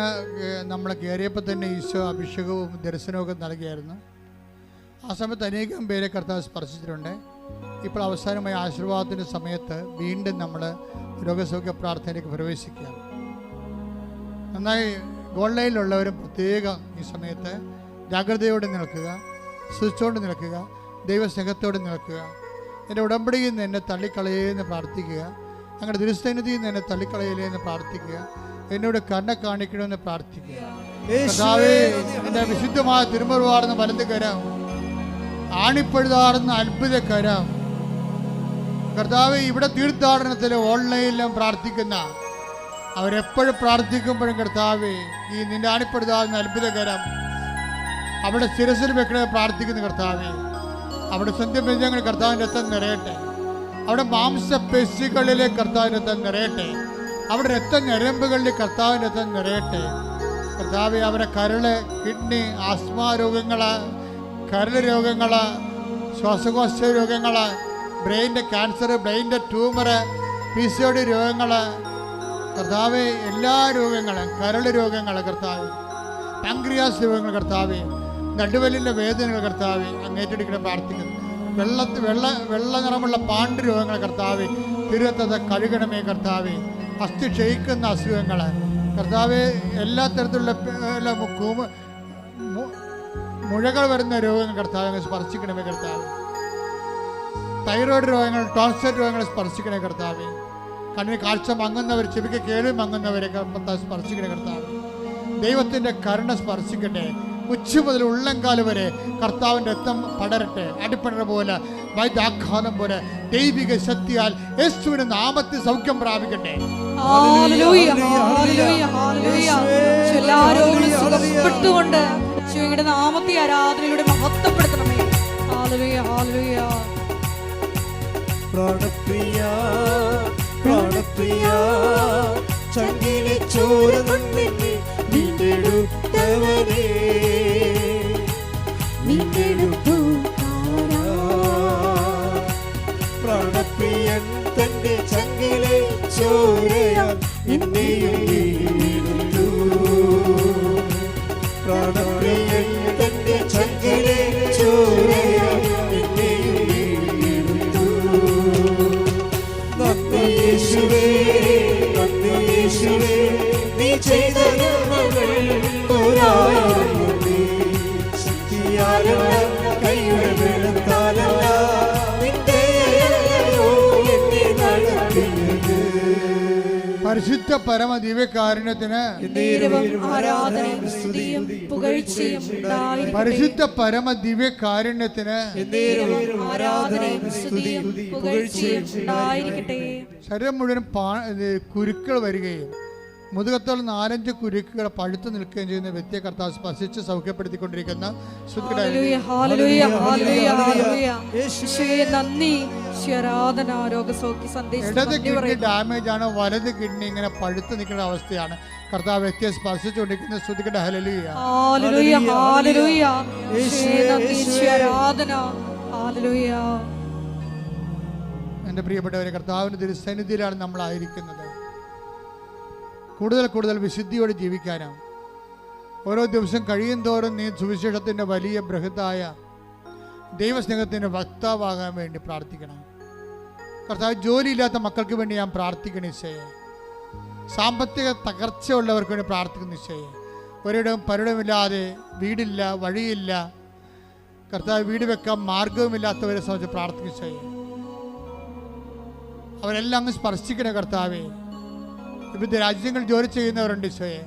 നമ്മൾ കയറിയപ്പോൾ തന്നെ ഈശോ അഭിഷേകവും ദർശനവും നൽകിയായിരുന്നു. ആ സമയത്ത് അനേകം പേരെ കർത്താവ് സ്പർശിച്ചിട്ടുണ്ട്. ഇപ്പോൾ അവസാനമായ ആശീർവാദത്തിൻ്റെ സമയത്ത് വീണ്ടും നമ്മൾ രോഗസൗഖ്യ പ്രാർത്ഥനയിലേക്ക് പ്രവേശിക്കുകയാണ്. നന്നായി ഓൺലൈനിലുള്ളവരും പ്രത്യേകം ഈ സമയത്ത് ജാഗ്രതയോടെ നിൽക്കുക, സൂക്ഷിച്ചുകൊണ്ട് നിൽക്കുക, ദൈവസ്നേഹത്തോടെ നിൽക്കുക. എൻ്റെ ഉടമ്പടിയിൽ നിന്ന് എന്നെ തള്ളിക്കളയേന്ന് പ്രാർത്ഥിക്കുക. അങ്ങനെ ദുരുസന്നിധിയിൽ നിന്ന് എന്നെ തള്ളിക്കളയില്ലെന്ന് പ്രാർത്ഥിക്കുക. എന്നോട് കരുണ കാണിക്കണമെന്ന് പ്രാർത്ഥിക്കുക. കർത്താവേ, എൻ്റെ വിശുദ്ധമായ തിരുമുറുവാർന്ന വലത് കരം, ആണിപ്പഴുതാറുന്ന അത്ഭുത കരം, കർത്താവേ, ഇവിടെ തീർത്ഥാടനത്തിൽ ഓൺലൈനിലും പ്രാർത്ഥിക്കുന്ന അവരെപ്പോഴും പ്രാർത്ഥിക്കുമ്പോഴും കർത്താവേ, ഈ നിന്റെ ആണിപ്പഴുതാറുന്ന അത്ഭുത കരം അവിടെ ശിരസിൽ വെക്കണേ പ്രാർത്ഥിക്കുന്ന കർത്താവേ, അവിടെ സ്വന്തം ബന്ധങ്ങൾ കർത്താവിൻ്റെ രക്തം നിറയട്ടെ. അവിടെ മാംസപേശികളിലെ കർത്താവിൻ്റെ രക്തം നിറയട്ടെ. അവിടെ രക്തഞരമ്പുകളിൽ കർത്താവിൻ്റെ രക്തം നിറയട്ടെ. കർത്താവെ, അവരെ കരള്, കിഡ്നി, ആസ്മ രോഗങ്ങൾ, കരൾ രോഗങ്ങൾ, ശ്വാസകോശ രോഗങ്ങൾ, ബ്രെയിൻ്റെ ക്യാൻസർ, ബ്രെയിൻ്റെ ട്യൂമർ, PCOD രോഗങ്ങൾ, കർത്താവെ, എല്ലാ രോഗങ്ങളും, കരൾ രോഗങ്ങൾ കർത്താവെ, പാൻക്രിയാസ് രോഗങ്ങൾ കർത്താവെ, നടുവലിൻ്റെ വേദനകൾ കർത്താവെ, അങ്ങേറ്റെടുക്കണ പ്രാർത്ഥിക്കുന്നു. വെള്ള നിറമുള്ള പാണ്ട് രോഗങ്ങൾ കർത്താവെ, തിരുവത്തത കഴുകണമേ കർത്താവെ. അസ്ഥി ക്ഷയിക്കുന്ന അസുഖങ്ങൾ കർത്താവെ, എല്ലാ തരത്തിലുള്ള മുഴകൾ വരുന്ന രോഗങ്ങൾ കർത്താവെ സ്പർശിക്കണമേ കർത്താവെ. തൈറോയ്ഡ് രോഗങ്ങൾ, ടോൺസിൽ രോഗങ്ങൾ സ്പർശിക്കണേ കർത്താവെ. കണ്ണിന് കാഴ്ച മങ്ങുന്നവർ, ചെവിക്ക് കേൾവി മങ്ങുന്നവരെ സ്പർശിക്കണേ കർത്താവെ. ദൈവത്തിൻ്റെ കരുണ സ്പർശിക്കട്ടെ. ഉച്ച മുതൽ ഉള്ളംകാല് വരെ കർത്താവിൻ്റെ രക്തം പടരട്ടെ. അടിപ്പടര പോലെ, വൈദ്യാഘാതം പോലെ ദൈവിക ശക്തിയാൽ യേശുവിന്റെ നാമത്തിൽ സൗഖ്യം പ്രാപിക്കട്ടെ. നാമത്തെ ആരാധനയിലൂടെ മഹത്വപ്പെടുത്തണമേ. പ്രാണപ്രിയ, പ്രാണപ്രിയ, ചങ്കിലെ ചോര നന്ദിനെ വീണ്ടെടുത്തവനേ, വീണ്ടെടുത്തു പ്രാണപ്രിയൻ തന്റെ ചങ്കിലെ ചോരയാൽ എന്നെയും വീണ്ടെടുത്തു. പ്രാണപ്രിയൻ തന്റെ ചങ്കിലെ ചോരയാൽ എന്നെയും വീണ്ടെടുത്തു. നന്ദി യേശുവേ, നന്ദി യേശുവേ, നീ ചെയ്ത നന്മകൾ ഒരായിരമേ. ശക്തിയാലല്ല കൈയുടെ ബലത്താലല്ല നിന്റെ ദയയല്ലയോ എന്നെ നടത്തിയത്. പരിശുദ്ധ പരമ ദിവ്യകാരുണ്യത്തിന് ആരാധനയും സ്തുതിയും പുകഴ്ചയും ഉണ്ടായിരിക്കട്ടെ. പരിശുദ്ധ പരമ ദിവ്യകാരുണ്യത്തിന് ആരാധനയും സ്തുതിയും പുകഴ്ചയും ഉണ്ടായിരിക്കട്ടെ. ശരീരം മുഴുവൻ കുരുക്കൾ വരികയും മുതുകത്തോളം 4-5 കുരുക്കുകൾ പഴുത്തു നിൽക്കുകയും ചെയ്യുന്ന വ്യക്തിയെ കർത്താവ് സ്പർശിച്ച് സൗഖ്യപ്പെടുത്തിക്കൊണ്ടിരിക്കുന്ന ഇടത് കിഡ്നി ഡാമേജ് ആണ്, വലത് കിഡ്നി ഇങ്ങനെ പഴുത്തു നിൽക്കുന്ന അവസ്ഥയാണ്. കർത്താവ് വ്യക്തിയെ സ്പർശിച്ചുകൊണ്ടിരിക്കുന്ന ശ്രുതികട ഹല്ലേലൂയ. എൻ്റെ പ്രിയപ്പെട്ടവരെ, കർത്താവിൻ്റെ തിരുസന്നിധിയിലാണ് നമ്മളായിരിക്കുന്നത്. കൂടുതൽ കൂടുതൽ വിശുദ്ധിയോടെ ജീവിക്കാനാണ്. ഓരോ ദിവസം കഴിയും തോറും നീ സുവിശേഷത്തിൻ്റെ വലിയ ബൃഹത്തായ ദൈവസ്നേഹത്തിൻ്റെ വക്താവാകാൻ വേണ്ടി പ്രാർത്ഥിക്കണം. കർത്താവ്, ജോലിയില്ലാത്ത മക്കൾക്ക് വേണ്ടി ഞാൻ പ്രാർത്ഥിക്കണം ഈശോയെ. സാമ്പത്തിക തകർച്ചയുള്ളവർക്ക് വേണ്ടി പ്രാർത്ഥിക്കുന്ന ഈശോയെ. ഒരിടവും പരിടമില്ലാതെ, വീടില്ല, വഴിയില്ല, കർത്താവ് വീട് വെക്കാൻ മാർഗവുമില്ലാത്തവരെ സംബന്ധിച്ച് പ്രാർത്ഥിക്കുന്ന ഈശോയെ. അവരെല്ലാം അങ്ങ് സ്പർശിക്കണേ കർത്താവേ. വിവിധ രാജ്യങ്ങളിൽ ജോലി ചെയ്യുന്നവരുണ്ട് ഈശോയെ,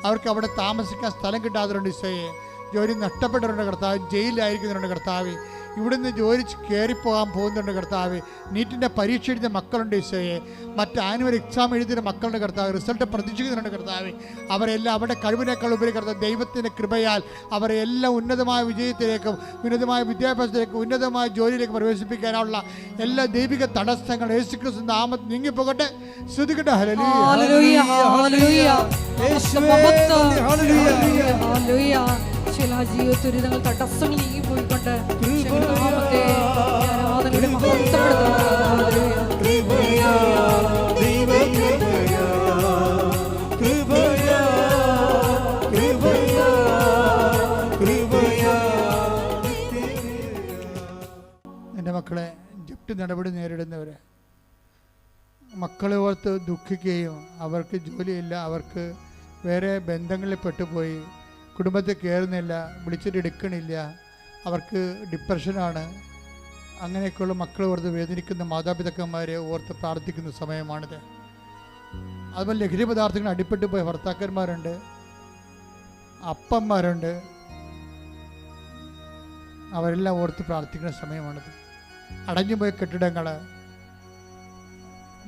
അവർക്ക് അവിടെ താമസിക്കാൻ സ്ഥലം കിട്ടാത്തവരുണ്ട് ഈശോയെ. ജോലി നഷ്ടപ്പെട്ടവരുണ്ട് കർത്താവ്, ജയിലിലായിരിക്കുന്നവരുണ്ട് കർത്താവ്. ഇവിടുന്ന് ജോലി കയറിപ്പോകാൻ പോകുന്നുണ്ട് കർത്താവ്. നീറ്റിൻ്റെ പരീക്ഷ എഴുതിയ മക്കളുണ്ട് ഈശോയെ, മറ്റ് ആനുവൽ എക്സാം എഴുതിയ മക്കളുടെ കർത്താവ്, റിസൾട്ട് പ്രതീക്ഷിക്കുന്നുണ്ട് കർത്താവ്. അവരെല്ലാം അവരുടെ കഴിവിനേക്കാൾ ഉപരി കർത്താവ് ദൈവത്തിൻ്റെ കൃപയാൽ അവരെ എല്ലാം ഉന്നതമായ വിജയത്തിലേക്കും ഉന്നതമായ വിദ്യാഭ്യാസത്തിലേക്കും ഉന്നതമായ ജോലിയിലേക്ക് പ്രവേശിപ്പിക്കാനുള്ള എല്ലാ ദൈവിക തടസ്സങ്ങൾ യേശുക്രിസ്തു നാമത്തിൽ നീങ്ങിപ്പോകട്ടെ. ശ്രുതികട്ടെ. ഹല്ലേലൂയ ഹല്ലേലൂയ ഹല്ലേലൂയ. ചില ജീവിത ദുരിതങ്ങൾ തടസ്സങ്ങൾ നീങ്ങിപ്പോയിക്കൊണ്ട് നാമത്തെ ആരാധനയുടെ എൻ്റെ മക്കളെ, ജപ്തി നടപടി നേരിടുന്നവരെ മക്കളെ ഓർത്ത് ദുഃഖിക്കുകയും അവർക്ക് ജോലിയില്ല, അവർക്ക് വേറെ ബന്ധങ്ങളിൽ പെട്ടുപോയി, കുടുംബത്തിൽ കയറുന്നില്ല, വിളിച്ചിട്ട് എടുക്കണില്ല, അവർക്ക് ഡിപ്രഷനാണ്, അങ്ങനെയൊക്കെയുള്ള മക്കളെ ഓർത്ത് വേദനിക്കുന്ന മാതാപിതാക്കന്മാരെ ഓർത്ത് പ്രാർത്ഥിക്കുന്ന സമയമാണിത്. അതുപോലെ ലഹരി പദാർത്ഥങ്ങൾ അടിപ്പെട്ടു പോയ ഭർത്താക്കന്മാരുണ്ട്, അപ്പന്മാരുണ്ട്, അവരെല്ലാം ഓർത്ത് പ്രാർത്ഥിക്കുന്ന സമയമാണിത്. അടഞ്ഞുപോയ കെട്ടിടങ്ങൾ,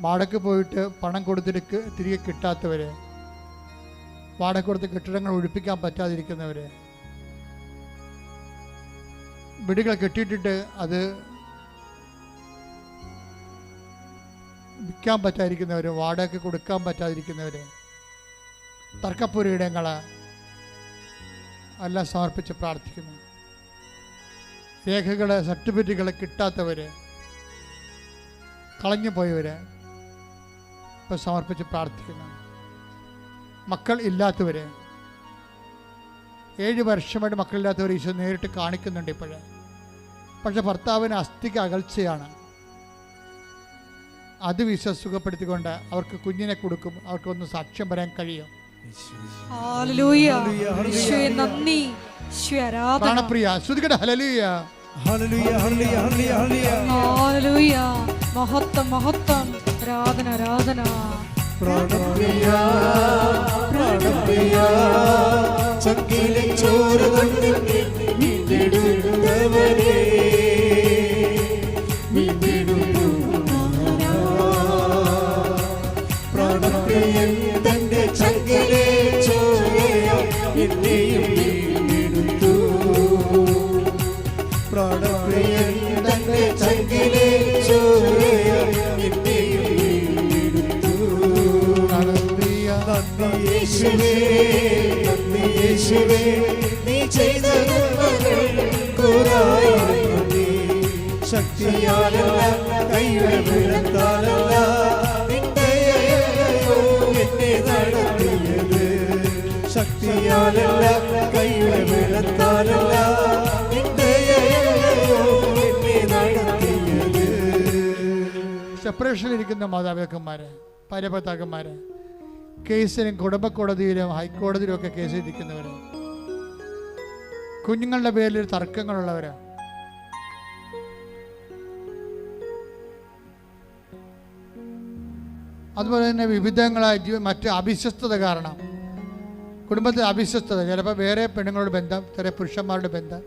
വാടക പോയിട്ട് പണം കൊടുത്തിട്ട് തിരികെ കിട്ടാത്തവർ, വാടക കൊടുത്ത് കെട്ടിടങ്ങൾ ഒഴിപ്പിക്കാൻ പറ്റാതിരിക്കുന്നവർ, വീടുകൾ കെട്ടിയിട്ടിട്ട് അത് വിൽക്കാൻ പറ്റാതിരിക്കുന്നവർ, വാടക കൊടുക്കാൻ പറ്റാതിരിക്കുന്നവർ, തർക്കപ്പുരയിടങ്ങൾ എല്ലാം സമർപ്പിച്ച് പ്രാർത്ഥിക്കുന്നു. രേഖകൾ സർട്ടിഫിക്കറ്റുകൾ കിട്ടാത്തവർ, കളഞ്ഞു പോയവർ ഇപ്പോൾ സമർപ്പിച്ച് പ്രാർത്ഥിക്കുന്നു. മക്കൾ ഇല്ലാത്തവർ, 7 വർഷമായിട്ട് മക്കളില്ലാത്തവർ ഈശോ നേരിട്ട് കാണിക്കുന്നുണ്ട് ഇപ്പോഴേ. പക്ഷെ ഭർത്താവിന് അസ്ഥിക്ക് അകൽച്ചയാണ്. അത് ഈശോ സുഖപ്പെടുത്തിക്കൊണ്ട് അവർക്ക് കുഞ്ഞിനെ കൊടുക്കും, അവർക്കൊന്ന് സാക്ഷ്യം പറയാൻ കഴിയും. പ്രാണപ്രിയ ശ്രുതികട. ഹല്ലേലൂയ ഹല്ലേലൂയ ഹല്ലേലൂയ ഹല്ലേലൂയ. മഹത്വം മഹത്വം. ആരാധന ആരാധന. പ്രാണപ്രിയ പ്രാണപ്രിയ ചങ്കിലെ ചോര കൊണ്ട് വീണ്ടെടുത്തവരേ പ്രാണപ്രിയൻ തന്റെ ചങ്കിലെ ചോരയോ എന്നെയും വീണ്ടെടുത്തു. പ്രാണപ്രിയൻ തന്റെ ചങ്കിലെ ചോരയോ എന്നെയും വീണ്ടെടുത്തു. നന്ദി യേശുവേ, നന്ദി യേശുവേ, നീ ചെയ്ത നന്മകൾക്കൊരായിരം ശക്തിയാലല്ല കൈവെളുത്താലല്ല നിന്ദയോ എന്നെ നടത്തിയത്. ശക്തിയാലല്ല കൈവെളുത്താലല്ല നിന്ദയോ എന്നെ നടത്തിയത്. സെപ്പറേഷനിലിരിക്കുന്ന മാതാപിതാക്കന്മാര്, ഭാര്യഭർത്താക്കന്മാര്, കേസിലും കുടുംബ കോടതിയിലും ഹൈക്കോടതിയിലും ഒക്കെ കേസിലിരിക്കുന്നവര്, കുഞ്ഞുങ്ങളുടെ പേരിൽ തർക്കങ്ങളുള്ളവര്, അതുപോലെ തന്നെ വിവിധങ്ങളായ മറ്റ് അവിശ്വസ്തത കാരണം കുടുംബത്തിൽ അവിശ്വസ്തത, ചിലപ്പോൾ വേറെ പെണ്ണുങ്ങളുടെ ബന്ധം, ചില പുരുഷന്മാരുടെ ബന്ധം,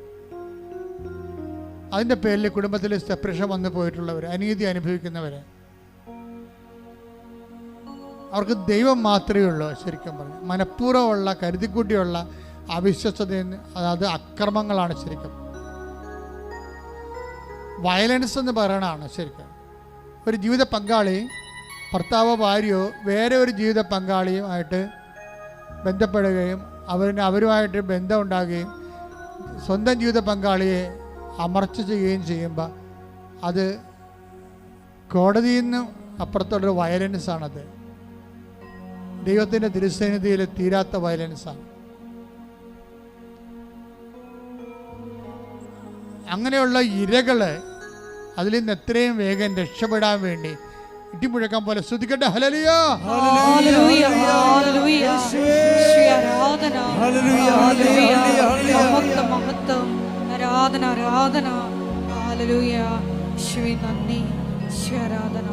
അതിൻ്റെ പേരിൽ കുടുംബത്തിൽ സെപ്പറേഷൻ വന്നു പോയിട്ടുള്ളവർ, അനീതി അനുഭവിക്കുന്നവർ, അവർക്ക് ദൈവം മാത്രമേ ഉള്ളൂ. ശരിക്കും പറഞ്ഞു മനഃപൂർവ്വമുള്ള കരുതിക്കൂട്ടിയുള്ള അവിശ്വസ്തത, അതായത് അക്രമങ്ങളാണ് ശരിക്കും. വയലൻസ് എന്ന് പറയണതാണ് ശരിക്കും. ഒരു ജീവിത പങ്കാളി, ഭർത്താവോ ഭാര്യയോ വേറെ ഒരു ജീവിത പങ്കാളിയുമായിട്ട് ബന്ധപ്പെടുകയും അവരുമായിട്ട് ബന്ധം ഉണ്ടാകുകയും സ്വന്തം ജീവിത പങ്കാളിയെ അമർച്ച ചെയ്യുകയും ചെയ്യുമ്പോൾ അത് കോടതിയിൽ നിന്നും അപ്പുറത്തുള്ളൊരു വയലൻസാണത്. ദൈവത്തിൻ്റെ തിരുസന്നിധിയിൽ തീരാത്ത വയലൻസാണ്. അങ്ങനെയുള്ള ഇരകള് അതിൽ നിന്ന് എത്രയും വേഗം രക്ഷപ്പെടാൻ വേണ്ടി ഇടിമുഴക്കാൻ പോലെ സ്തുതിക്കട്ടെ. ഹല്ലേലൂയ ഹല്ലേലൂയ ഹല്ലേലൂയ. ആരാധന മഹത്വം മഹത്വം. ആരാധന ആരാധന. ഹല്ലേലൂയ. യേശുവേ നന്ദി. യേശുവേ ആരാധന.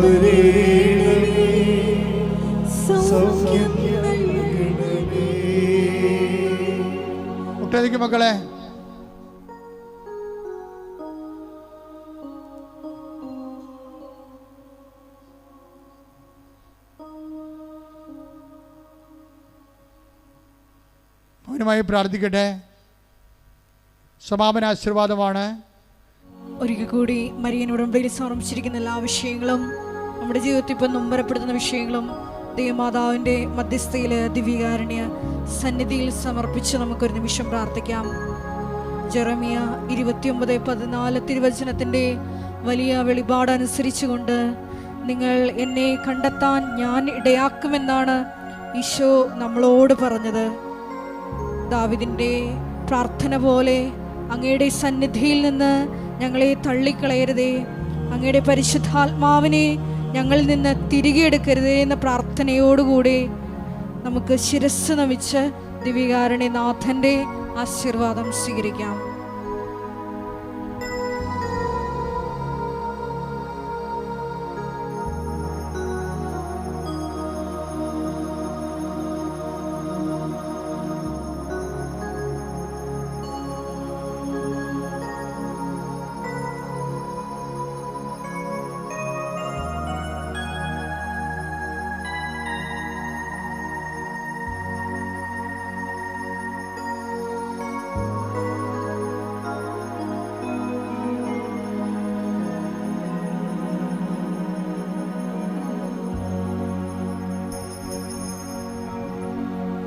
േ ആരാധിക്കും മക്കളെ. മൗനമായി പ്രാർത്ഥിക്കട്ടെ. സമാപന ആശീർവാദമാണ്. ഒരിക്കൽ കൂടി മരിയൻ ഉടമ്പടിയിൽ സമർപ്പിച്ചിരിക്കുന്ന എല്ലാ വിഷയങ്ങളും, നമ്മുടെ ജീവിതത്തിൽ ഇപ്പം നൊമ്പരപ്പെടുത്തുന്ന വിഷയങ്ങളും ദൈവമാതാവിൻ്റെ മധ്യസ്ഥയിൽ ദിവ്യകാരുണ്യ സന്നിധിയിൽ സമർപ്പിച്ച് നമുക്കൊരു നിമിഷം പ്രാർത്ഥിക്കാം. ജെറമിയ 29:14 തിരുവചനത്തിൻ്റെ വലിയ വെളിപാടനുസരിച്ചുകൊണ്ട് നിങ്ങൾ എന്നെ കണ്ടെത്താൻ ഞാൻ ഇടയാക്കുമെന്നാണ് ഈശോ നമ്മളോട് പറഞ്ഞത്. ദാവീദിൻ്റെ പ്രാർത്ഥന പോലെ അങ്ങയുടെ സന്നിധിയിൽ നിന്ന് ഞങ്ങളെ തള്ളിക്കളയരുതേ, അങ്ങയുടെ പരിശുദ്ധാത്മാവിനെ ഞങ്ങളിൽ നിന്ന് തിരികെ എടുക്കരുതേ എന്ന പ്രാർത്ഥനയോടുകൂടി നമുക്ക് ശിരസ്സ് നമിച്ച് ദിവ്യകാരുണ്യനാഥൻ്റെ ആശീർവാദം സ്വീകരിക്കാം.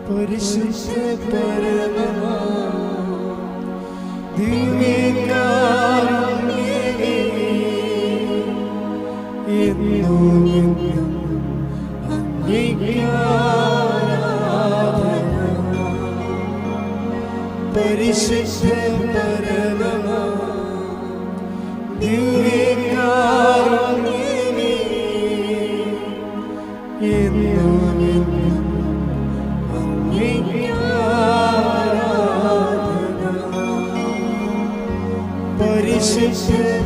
പരിശുദ്ധ പരമമാ ദിവ്യകാരുണ്യമേ, എന്നും അങ്ങേക്ക് ആരാധന. പരിശുദ്ധ പരമമാ ദിവ്യകാരുണ്യമേ, എന്നും പരിശുദ്ധ